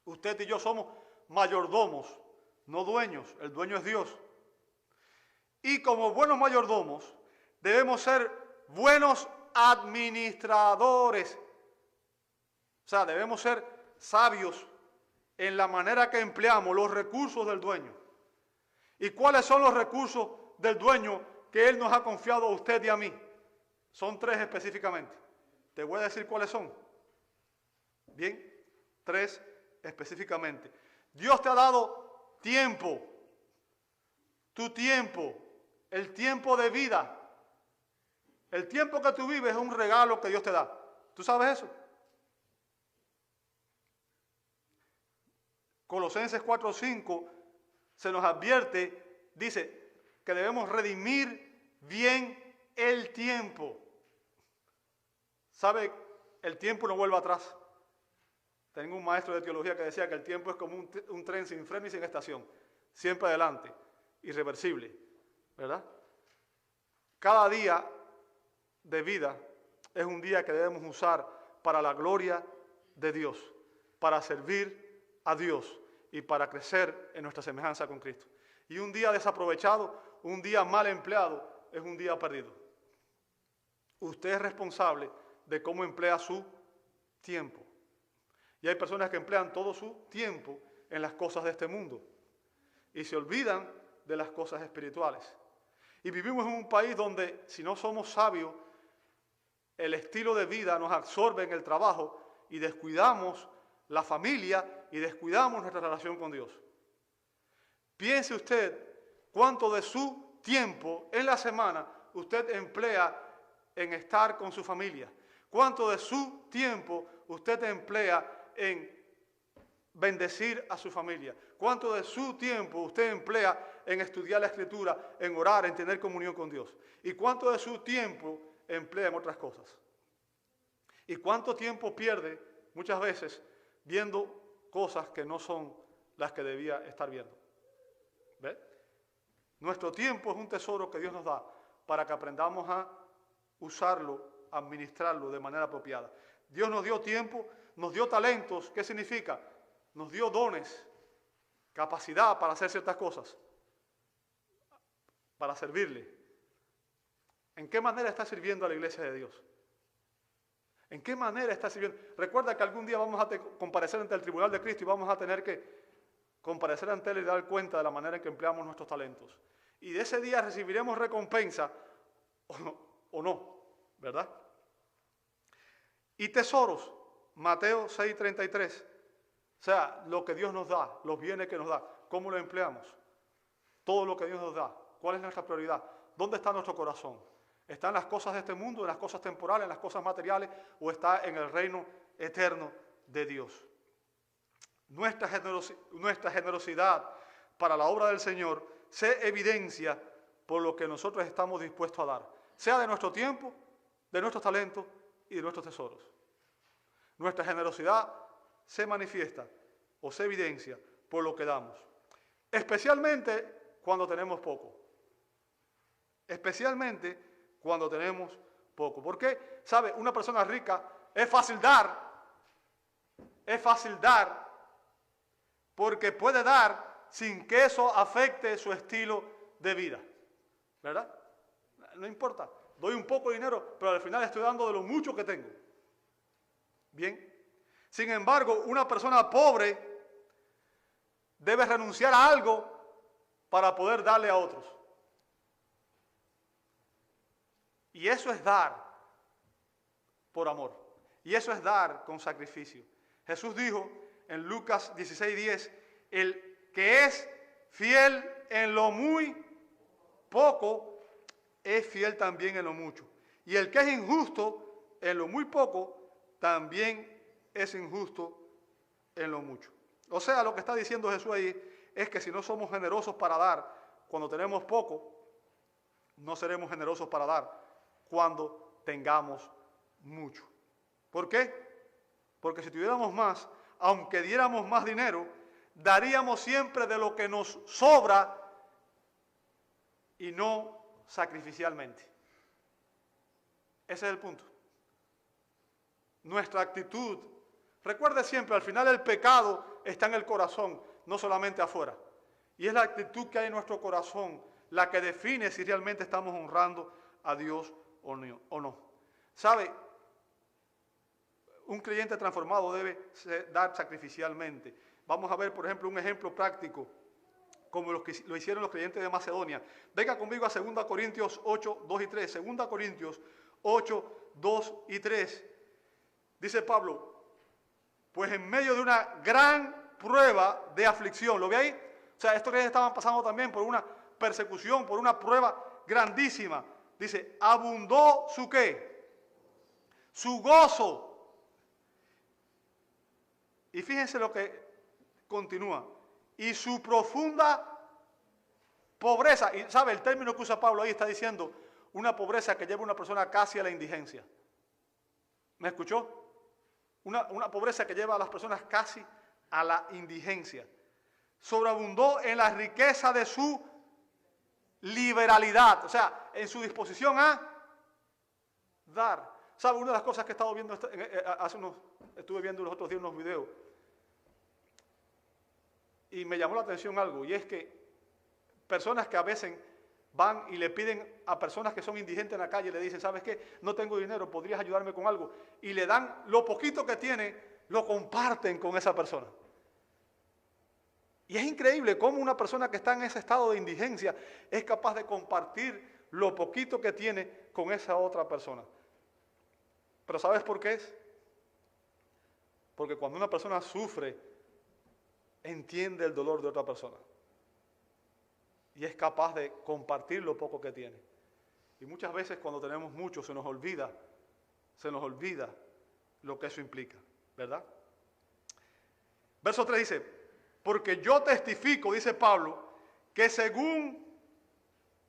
Usted y yo somos mayordomos, no dueños. El dueño es Dios. Y como buenos mayordomos, debemos ser buenos administradores. O sea, debemos ser sabios en la manera que empleamos los recursos del dueño. ¿Y cuáles son los recursos del dueño que Él nos ha confiado a usted y a mí? Son 3 específicamente. Te voy a decir cuáles son. Bien, 3 específicamente. Dios te ha dado tiempo. Tu tiempo. El tiempo de vida. El tiempo que tú vives es un regalo que Dios te da. ¿Tú sabes eso? Colosenses 4:5 se nos advierte, dice, que debemos redimir bien el tiempo. ¿Sabe? El tiempo no vuelve atrás. Tengo un maestro de teología que decía que el tiempo es como un tren sin freno y sin estación. Siempre adelante, irreversible, ¿verdad? Cada día de vida es un día que debemos usar para la gloria de Dios, para servir a Dios y para crecer en nuestra semejanza con Cristo. Y un día desaprovechado, un día mal empleado, es un día perdido. Usted es responsable de cómo emplea su tiempo. Y hay personas que emplean todo su tiempo en las cosas de este mundo y se olvidan de las cosas espirituales. Y vivimos en un país donde, si no somos sabios, el estilo de vida nos absorbe en el trabajo y descuidamos la familia y descuidamos nuestra relación con Dios. Piense usted cuánto de su tiempo en la semana usted emplea en estar con su familia. Cuánto de su tiempo usted emplea en bendecir a su familia. Cuánto de su tiempo usted emplea en estudiar la Escritura, en orar, en tener comunión con Dios. Y cuánto de su tiempo emplea en otras cosas. Y cuánto tiempo pierde muchas veces viendo cosas que no son las que debía estar viendo. ¿Ve? Nuestro tiempo es un tesoro que Dios nos da para que aprendamos a usarlo, a administrarlo de manera apropiada. Dios nos dio tiempo, nos dio talentos. ¿Qué significa? Nos dio dones, capacidad para hacer ciertas cosas, para servirle. ¿En qué manera está sirviendo a la iglesia de Dios? ¿En qué manera está sirviendo? Recuerda que algún día vamos a comparecer ante el tribunal de Cristo y vamos a tener que comparecer ante Él y dar cuenta de la manera en que empleamos nuestros talentos. Y de ese día recibiremos recompensa o no, ¿verdad? Y tesoros, Mateo 6:33. O sea, lo que Dios nos da, los bienes que nos da, cómo lo empleamos, todo lo que Dios nos da, cuál es nuestra prioridad, dónde está nuestro corazón. ¿Está en las cosas de este mundo, en las cosas temporales, en las cosas materiales, o está en el reino eterno de Dios? Nuestra generosidad para la obra del Señor se evidencia por lo que nosotros estamos dispuestos a dar, sea de nuestro tiempo, de nuestros talentos y de nuestros tesoros. Nuestra generosidad se manifiesta o se evidencia por lo que damos, especialmente cuando tenemos poco. Especialmente cuando tenemos poco. ¿Por qué? ¿Sabe? Una persona rica es fácil dar. Es fácil dar porque puede dar sin que eso afecte su estilo de vida. ¿Verdad? No importa. Doy un poco de dinero, pero al final estoy dando de lo mucho que tengo. Bien. Sin embargo, una persona pobre debe renunciar a algo para poder darle a otros. Y eso es dar por amor. Y eso es dar con sacrificio. Jesús dijo en Lucas 16:10, el que es fiel en lo muy poco es fiel también en lo mucho. Y el que es injusto en lo muy poco, también es injusto en lo mucho. O sea, lo que está diciendo Jesús ahí es que si no somos generosos para dar cuando tenemos poco, no seremos generosos para dar cuando tengamos mucho. ¿Por qué? Porque si tuviéramos más, aunque diéramos más dinero, daríamos siempre de lo que nos sobra y no sacrificialmente. Ese es el punto. Nuestra actitud. Recuerde siempre, al final el pecado está en el corazón, no solamente afuera. Y es la actitud que hay en nuestro corazón la que define si realmente estamos honrando a Dios o no. ¿Sabe? Un creyente transformado debe dar sacrificialmente. Vamos a ver, por ejemplo, un ejemplo práctico, como lo hicieron los creyentes de Macedonia. Venga conmigo a 2 Corintios 8, 2 y 3. 2 Corintios 8, 2 y 3. Dice Pablo, pues en medio de una gran prueba de aflicción, ¿lo ve ahí? O sea, estos creyentes estaban pasando también por una persecución, por una prueba grandísima. Dice, abundó su ¿qué? Su gozo. Y fíjense lo que continúa. Y su profunda pobreza. Y sabe, el término que usa Pablo ahí está diciendo una pobreza que lleva a una persona casi a la indigencia. ¿Me escuchó? Una pobreza que lleva a las personas casi a la indigencia. Sobreabundó en la riqueza de su liberalidad. O sea, en su disposición a dar. ¿Sabe? Una de las cosas que he estado viendo estuve viendo los otros días unos videos y me llamó la atención algo, y es que personas que a veces van y le piden a personas que son indigentes en la calle, le dicen, ¿sabes qué? No tengo dinero, ¿podrías ayudarme con algo? Y le dan lo poquito que tiene, lo comparten con esa persona. Y es increíble cómo una persona que está en ese estado de indigencia es capaz de compartir lo poquito que tiene con esa otra persona. Pero ¿sabes por qué es? Porque cuando una persona sufre, entiende el dolor de otra persona. Y es capaz de compartir lo poco que tiene. Y muchas veces cuando tenemos mucho se nos olvida lo que eso implica, ¿verdad? Verso 3 dice, porque yo testifico, dice Pablo, que según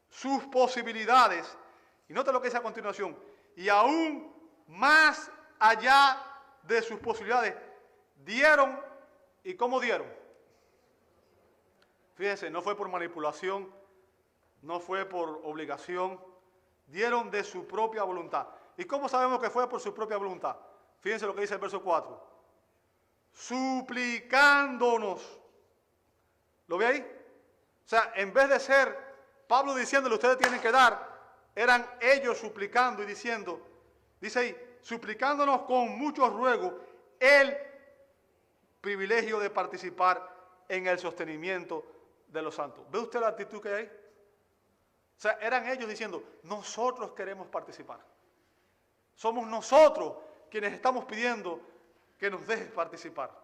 sus posibilidades, y nota lo que dice a continuación, y aún más allá de sus posibilidades, dieron, ¿y cómo dieron? Fíjense, no fue por manipulación, no fue por obligación, dieron de su propia voluntad. ¿Y cómo sabemos que fue por su propia voluntad? Fíjense lo que dice el verso 4. Suplicándonos. ¿Lo ve ahí? O sea, en vez de ser Pablo diciéndole ustedes tienen que dar, eran ellos suplicando y diciendo, dice ahí, suplicándonos con muchos ruegos el privilegio de participar en el sostenimiento de los santos. ¿Ve usted la actitud que hay? O sea, eran ellos diciendo, nosotros queremos participar. Somos nosotros quienes estamos pidiendo que nos dejes participar.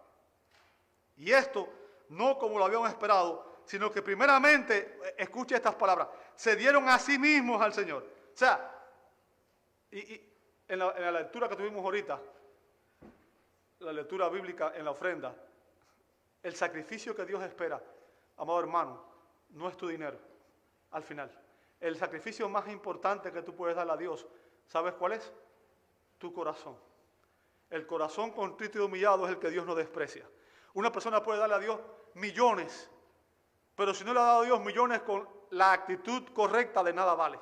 Y esto no como lo habíamos esperado, sino que primeramente, escuche estas palabras, se dieron a sí mismos al Señor. O sea, y en la lectura que tuvimos ahorita, la lectura bíblica en la ofrenda, el sacrificio que Dios espera, amado hermano, no es tu dinero, al final. El sacrificio más importante que tú puedes darle a Dios, ¿sabes cuál es? Tu corazón. El corazón contrito y humillado es el que Dios no desprecia. Una persona puede darle a Dios millones, pero si no le ha dado a Dios millones con la actitud correcta, de nada vale.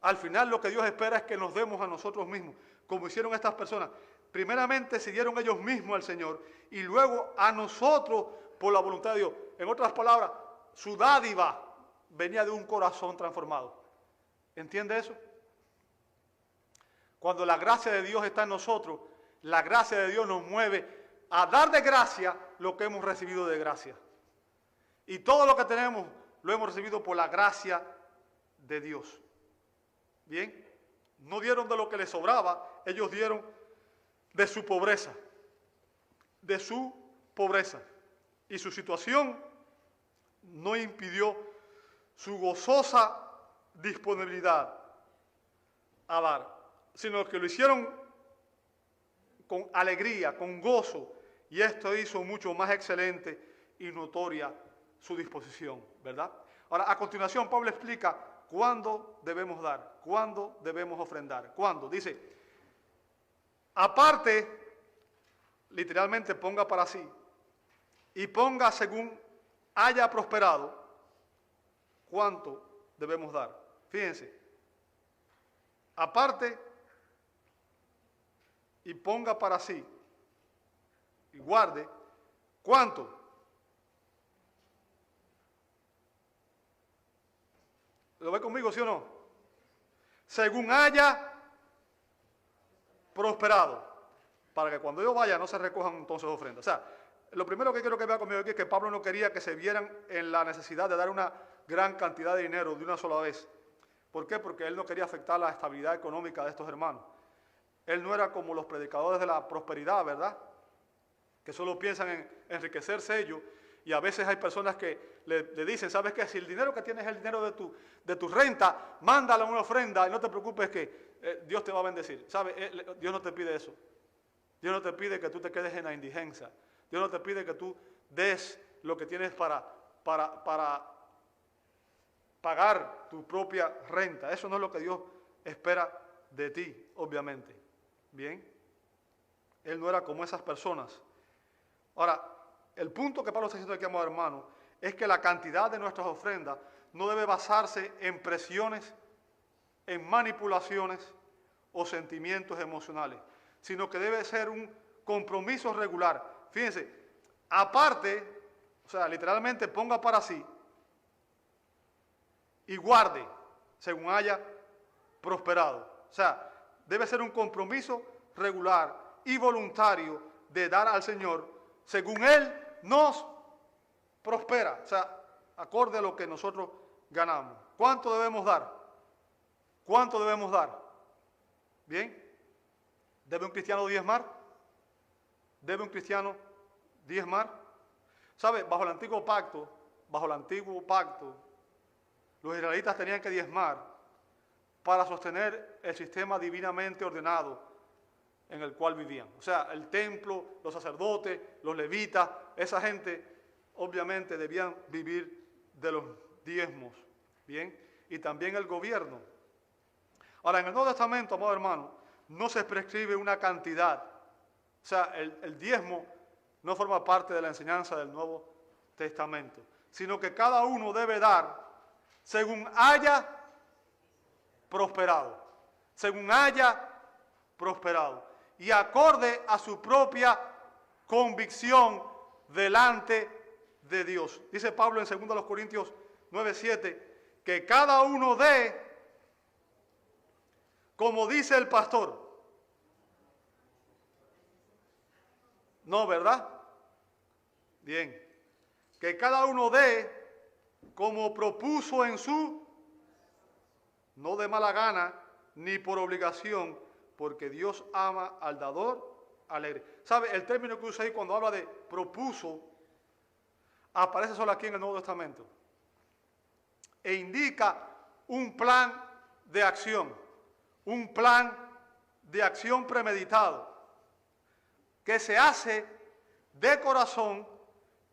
Al final lo que Dios espera es que nos demos a nosotros mismos, como hicieron estas personas. Primeramente se dieron ellos mismos al Señor y luego a nosotros por la voluntad de Dios. En otras palabras, su dádiva venía de un corazón transformado. ¿Entiende eso? Cuando la gracia de Dios está en nosotros, la gracia de Dios nos mueve a dar de gracia lo que hemos recibido de gracia. Y todo lo que tenemos lo hemos recibido por la gracia de Dios. Bien, no dieron de lo que les sobraba, ellos dieron de su pobreza. De su pobreza. Y su situación no impidió su gozosa disponibilidad a dar, sino que lo hicieron con alegría, con gozo, y esto hizo mucho más excelente y notoria su disposición, ¿verdad? Ahora, a continuación, Pablo explica cuándo debemos dar, cuándo debemos ofrendar. ¿Cuándo? Dice, aparte, literalmente ponga para sí, y ponga según haya prosperado, cuánto debemos dar. Fíjense, aparte y ponga para sí, y guarde, ¿cuánto? ¿Lo ve conmigo, sí o no? Según haya prosperado, para que cuando yo vaya no se recojan entonces ofrendas. O sea, lo primero que quiero que vea conmigo aquí es que Pablo no quería que se vieran en la necesidad de dar una gran cantidad de dinero de una sola vez. ¿Por qué? Porque él no quería afectar la estabilidad económica de estos hermanos. Él no era como los predicadores de la prosperidad, ¿verdad? Que solo piensan en enriquecerse ellos. Y a veces hay personas que le dicen, ¿sabes qué? Si el dinero que tienes es el dinero de tu renta, mándale una ofrenda y no te preocupes que Dios te va a bendecir. ¿Sabes? Dios no te pide eso. Dios no te pide que tú te quedes en la indigencia. Dios no te pide que tú des lo que tienes para pagar tu propia renta. Eso no es lo que Dios espera de ti, obviamente. Bien. Él no era como esas personas. Ahora, el punto que Pablo está diciendo aquí, amados hermanos, es que la cantidad de nuestras ofrendas no debe basarse en presiones, en manipulaciones o sentimientos emocionales, sino que debe ser un compromiso regular. Fíjense, aparte, o sea, literalmente ponga para sí y guarde según haya prosperado. O sea, debe ser un compromiso regular y voluntario de dar al Señor según Él nos prospera, o sea, acorde a lo que nosotros ganamos. ¿Cuánto debemos dar? ¿Cuánto debemos dar? ¿Bien? ¿Debe un cristiano diezmar? ¿Debe un cristiano diezmar? ¿Sabe? Bajo el antiguo pacto, los israelitas tenían que diezmar para sostener el sistema divinamente ordenado en el cual vivían. O sea, el templo, los sacerdotes, los levitas, esa gente obviamente debían vivir de los diezmos, ¿bien? Y también el gobierno. Ahora, en el Nuevo Testamento, amado hermano, no se prescribe una cantidad. O sea, el diezmo no forma parte de la enseñanza del Nuevo Testamento, sino que cada uno debe dar según haya prosperado. Según haya prosperado. Y acorde a su propia convicción delante de Dios. Dice Pablo en 2 Corintios 9:7, que cada uno dé como dice el pastor. No, ¿verdad? Bien. Que cada uno dé como propuso en su, no de mala gana, ni por obligación, porque Dios ama al dador alegre. ¿Sabe? El término que usa ahí cuando habla de propuso, aparece solo aquí en el Nuevo Testamento. E indica un plan de acción. Un plan de acción premeditado. Que se hace de corazón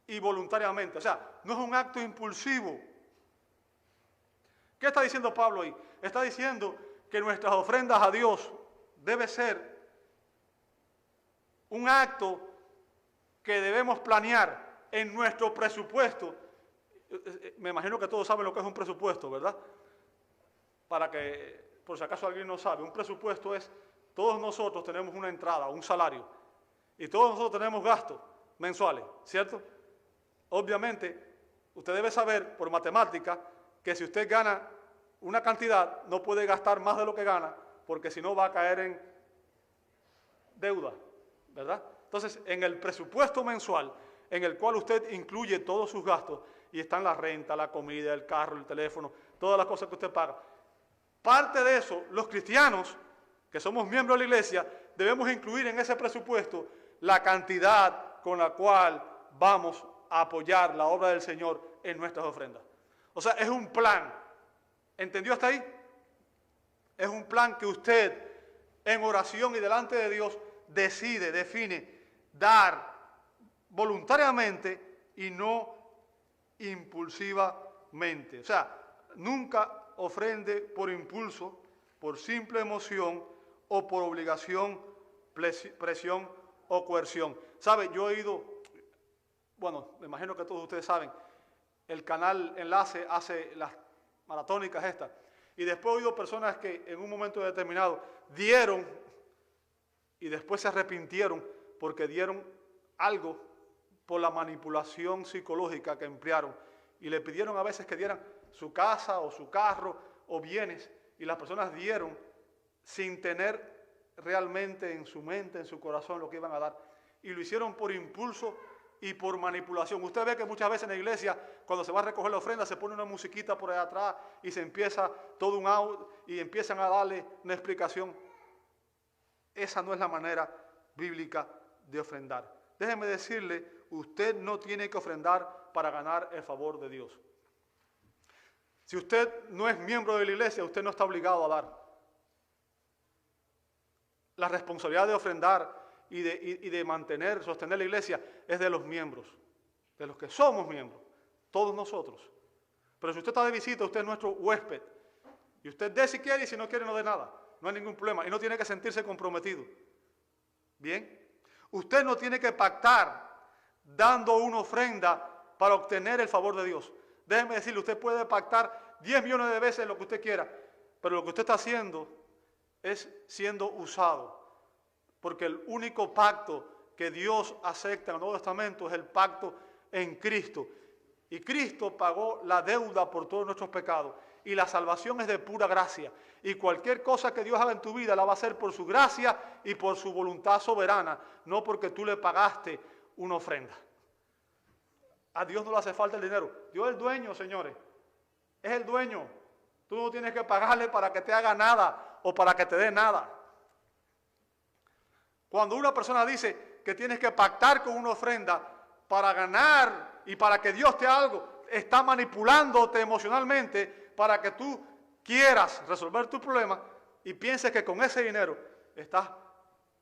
y voluntariamente. O sea, no es un acto impulsivo. ¿Qué está diciendo Pablo ahí? Está diciendo que nuestras ofrendas a Dios debe ser un acto que debemos planear en nuestro presupuesto. Me imagino que todos saben lo que es un presupuesto, ¿verdad? Para que, por si acaso alguien no sabe, un presupuesto es, todos nosotros tenemos una entrada, un salario, y todos nosotros tenemos gastos mensuales, ¿cierto? Obviamente, usted debe saber por matemática que si usted gana una cantidad, no puede gastar más de lo que gana, porque si no va a caer en deuda, ¿verdad? Entonces, en el presupuesto mensual, en el cual usted incluye todos sus gastos, y están la renta, la comida, el carro, el teléfono, todas las cosas que usted paga. Parte de eso, los cristianos, que somos miembros de la iglesia, debemos incluir en ese presupuesto la cantidad con la cual vamos a apoyar la obra del Señor en nuestras ofrendas. O sea, es un plan. ¿Entendió hasta ahí? Es un plan que usted en oración y delante de Dios decide, define, dar voluntariamente y no impulsivamente. O sea, nunca ofrende por impulso, por simple emoción o por obligación, presión o coerción. ¿Sabe? Yo he ido, bueno, me imagino que todos ustedes saben, el canal Enlace hace las maratónicas estas. Y después he oído personas que en un momento determinado dieron y después se arrepintieron porque dieron algo por la manipulación psicológica que emplearon. Y le pidieron a veces que dieran su casa o su carro o bienes. Y las personas dieron sin tener realmente en su mente, en su corazón lo que iban a dar. Y lo hicieron por impulso y por manipulación. Usted ve que muchas veces en la iglesia, cuando se va a recoger la ofrenda, se pone una musiquita por allá atrás y se empieza todo un audio y empiezan a darle una explicación. Esa no es la manera bíblica de ofrendar. Déjeme decirle, usted no tiene que ofrendar para ganar el favor de Dios. Si usted no es miembro de la iglesia, usted no está obligado a dar. La responsabilidad de ofrendar y de mantener, sostener la iglesia es de los miembros, de los que somos miembros, todos nosotros. Pero si usted está de visita, usted es nuestro huésped. Y usted dé si quiere y si no quiere no dé nada. No hay ningún problema y no tiene que sentirse comprometido. ¿Bien? Usted no tiene que pactar dando una ofrenda para obtener el favor de Dios. Déjeme decirle, usted puede pactar 10 millones de veces lo que usted quiera, pero lo que usted está haciendo es siendo usado. Porque el único pacto que Dios acepta en el Nuevo Testamento es el pacto en Cristo. Y Cristo pagó la deuda por todos nuestros pecados. Y la salvación es de pura gracia. Y cualquier cosa que Dios haga en tu vida la va a hacer por su gracia y por su voluntad soberana, no porque tú le pagaste una ofrenda. A Dios no le hace falta el dinero. Dios es el dueño, señores. Es el dueño. Tú no tienes que pagarle para que te haga nada o para que te dé nada. Cuando una persona dice que tienes que pactar con una ofrenda para ganar y para que Dios te haga algo, está manipulándote emocionalmente para que tú quieras resolver tu problema y pienses que con ese dinero estás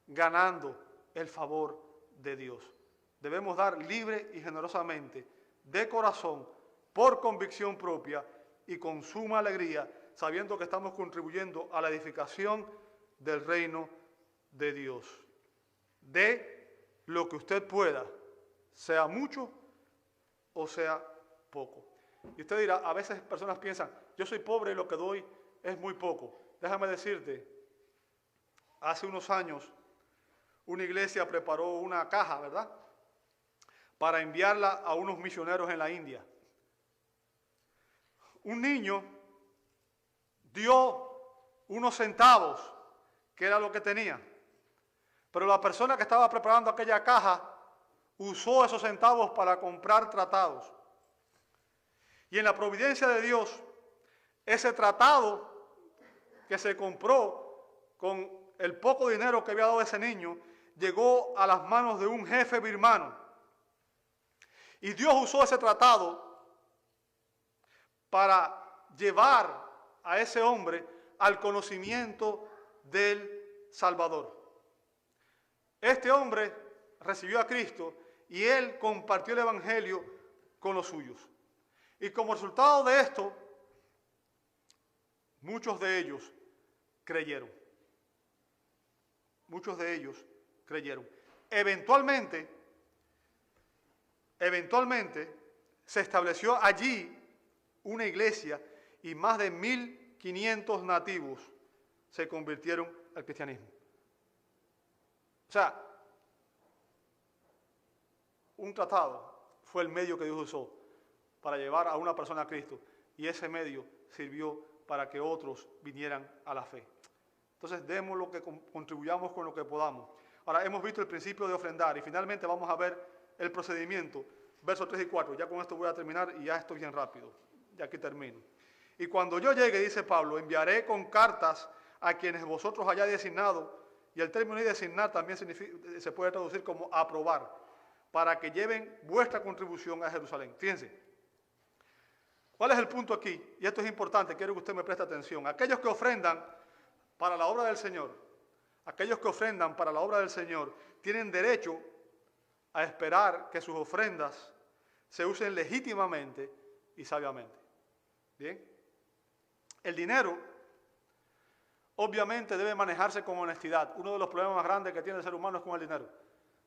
ganando el favor de Dios. Debemos dar libre y generosamente, de corazón, por convicción propia y con suma alegría, sabiendo que estamos contribuyendo a la edificación del reino de Dios. De lo que usted pueda, sea mucho o sea poco. Y usted dirá, a veces personas piensan, yo soy pobre y lo que doy es muy poco. Déjame decirte, hace unos años una iglesia preparó una caja, ¿verdad?, para enviarla a unos misioneros en la India. Un niño dio unos centavos, que era lo que tenía. Pero la persona que estaba preparando aquella caja usó esos centavos para comprar tratados. Y en la providencia de Dios, ese tratado que se compró con el poco dinero que había dado ese niño, llegó a las manos de un jefe birmano. Y Dios usó ese tratado para llevar a ese hombre al conocimiento del Salvador. Este hombre recibió a Cristo y él compartió el Evangelio con los suyos. Y como resultado de esto, muchos de ellos creyeron. Muchos de ellos creyeron. Eventualmente se estableció allí una iglesia y más de 1.500 nativos se convirtieron al cristianismo. O sea, un tratado fue el medio que Dios usó para llevar a una persona a Cristo y ese medio sirvió para que otros vinieran a la fe. Entonces, demos lo que contribuyamos con lo que podamos. Ahora, hemos visto el principio de ofrendar y finalmente vamos a ver el procedimiento, versos 3 y 4. Ya con esto voy a terminar y ya estoy bien rápido. Ya aquí termino. Y cuando yo llegue, dice Pablo, enviaré con cartas a quienes vosotros hayáis designado. Y el término de designar también se puede traducir como aprobar, para que lleven vuestra contribución a Jerusalén. Fíjense, ¿Cuál es el punto aquí? Y esto es importante, quiero que usted me preste atención. Aquellos que ofrendan para la obra del Señor, aquellos que ofrendan para la obra del Señor, tienen derecho a esperar que sus ofrendas se usen legítimamente y sabiamente. ¿Bien? El dinero, obviamente, debe manejarse con honestidad. Uno de los problemas más grandes que tiene el ser humano es con el dinero.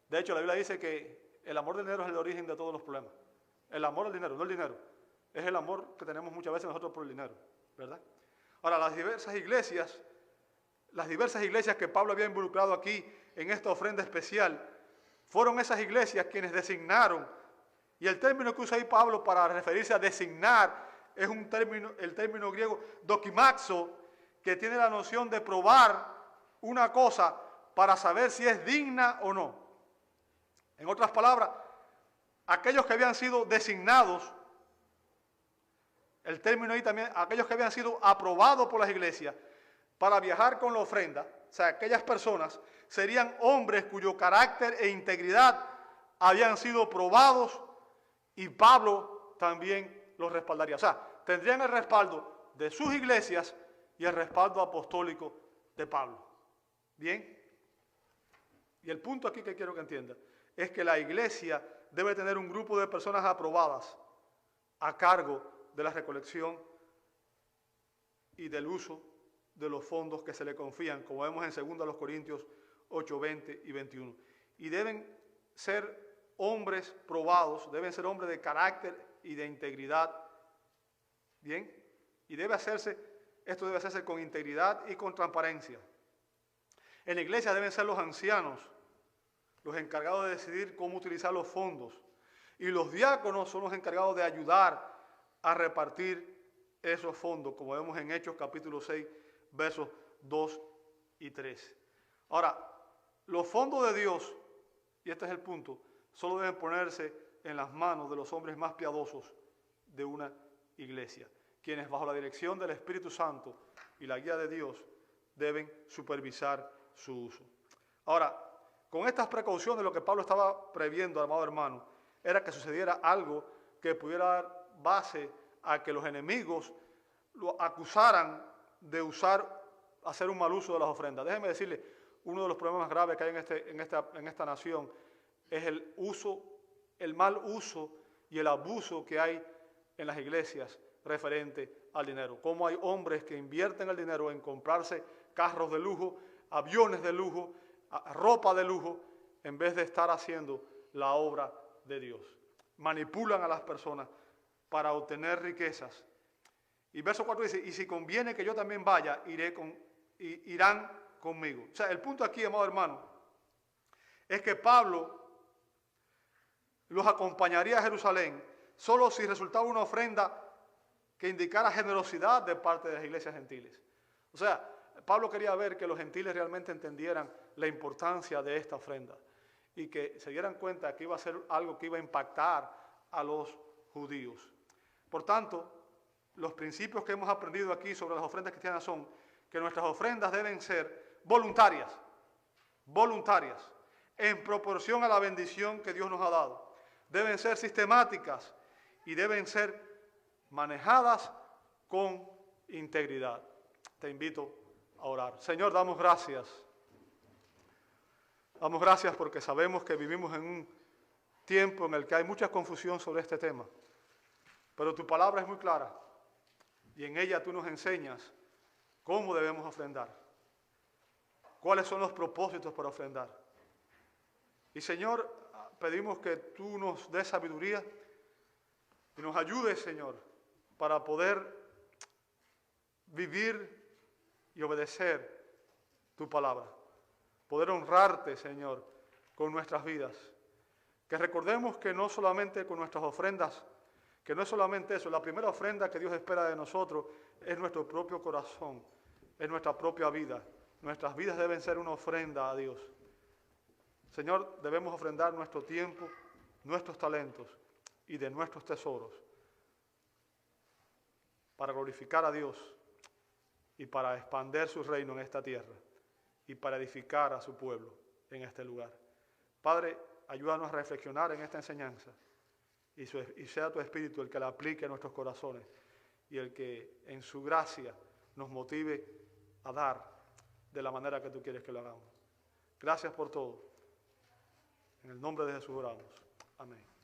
De hecho, la Biblia dice que el amor del dinero es el origen de todos los problemas. El amor al dinero, no el dinero. Es el amor que tenemos muchas veces nosotros por el dinero, ¿verdad? Ahora, las diversas iglesias que Pablo había involucrado aquí en esta ofrenda especial, fueron esas iglesias quienes designaron, y el término que usa ahí Pablo para referirse a designar es el término griego dokimaxo, que tiene la noción de probar una cosa para saber si es digna o no. En otras palabras, aquellos que habían sido designados, el término ahí también, aquellos que habían sido aprobados por las iglesias para viajar con la ofrenda, o sea, aquellas personas serían hombres cuyo carácter e integridad habían sido probados y Pablo también los respaldaría. O sea, tendrían el respaldo de sus iglesias y el respaldo apostólico de Pablo. ¿Bien? Y el punto aquí que quiero que entienda es que la iglesia debe tener un grupo de personas aprobadas a cargo de la recolección y del uso de los fondos que se le confían, como vemos en 2 Corintios 8, 20 y 21. Y deben ser hombres probados, deben ser hombres de carácter y de integridad. ¿Bien? Y esto debe hacerse con integridad y con transparencia. En la iglesia deben ser los ancianos los encargados de decidir cómo utilizar los fondos. Y los diáconos son los encargados de ayudar a repartir esos fondos, como vemos en Hechos capítulo 6, versos 2 y 3. Ahora, los fondos de Dios, y este es el punto, solo deben ponerse en las manos de los hombres más piadosos de una iglesia, quienes bajo la dirección del Espíritu Santo y la guía de Dios deben supervisar su uso. Ahora, con estas precauciones, lo que Pablo estaba previendo, amado hermano, era que sucediera algo que pudiera dar base a que los enemigos lo acusaran de hacer un mal uso de las ofrendas. Déjeme decirle, uno de los problemas más graves que hay en esta nación es el mal uso y el abuso que hay en las iglesias referente al dinero. Cómo hay hombres que invierten el dinero en comprarse carros de lujo, aviones de lujo, ropa de lujo, en vez de estar haciendo la obra de Dios. Manipulan a las personas para obtener riquezas. Y verso 4 dice, y si conviene que yo también vaya, irán conmigo. O sea, el punto aquí, amado hermano, es que Pablo los acompañaría a Jerusalén solo si resultaba una ofrenda que indicara generosidad de parte de las iglesias gentiles. O sea, Pablo quería ver que los gentiles realmente entendieran la importancia de esta ofrenda y que se dieran cuenta que iba a ser algo que iba a impactar a los judíos. Por tanto, los principios que hemos aprendido aquí sobre las ofrendas cristianas son que nuestras ofrendas deben ser voluntarias, en proporción a la bendición que Dios nos ha dado. Deben ser sistemáticas y deben ser manejadas con integridad. Te invito a orar. Señor, damos gracias. Damos gracias porque sabemos que vivimos en un tiempo en el que hay mucha confusión sobre este tema. Pero tu palabra es muy clara y en ella tú nos enseñas cómo debemos ofrendar, cuáles son los propósitos para ofrendar. Y Señor, pedimos que tú nos des sabiduría y nos ayudes, Señor, para poder vivir y obedecer tu palabra. Poder honrarte, Señor, con nuestras vidas. Que recordemos que no solamente con nuestras ofrendas, que no es solamente eso, la primera ofrenda que Dios espera de nosotros es nuestro propio corazón, es nuestra propia vida. Nuestras vidas deben ser una ofrenda a Dios. Señor, debemos ofrendar nuestro tiempo, nuestros talentos y de nuestros tesoros para glorificar a Dios y para expandir su reino en esta tierra y para edificar a su pueblo en este lugar. Padre, ayúdanos a reflexionar en esta enseñanza y sea tu Espíritu el que la aplique a nuestros corazones y el que en su gracia nos motive a dar de la manera que tú quieres que lo hagamos. Gracias por todo. En el nombre de Jesús oramos. Amén.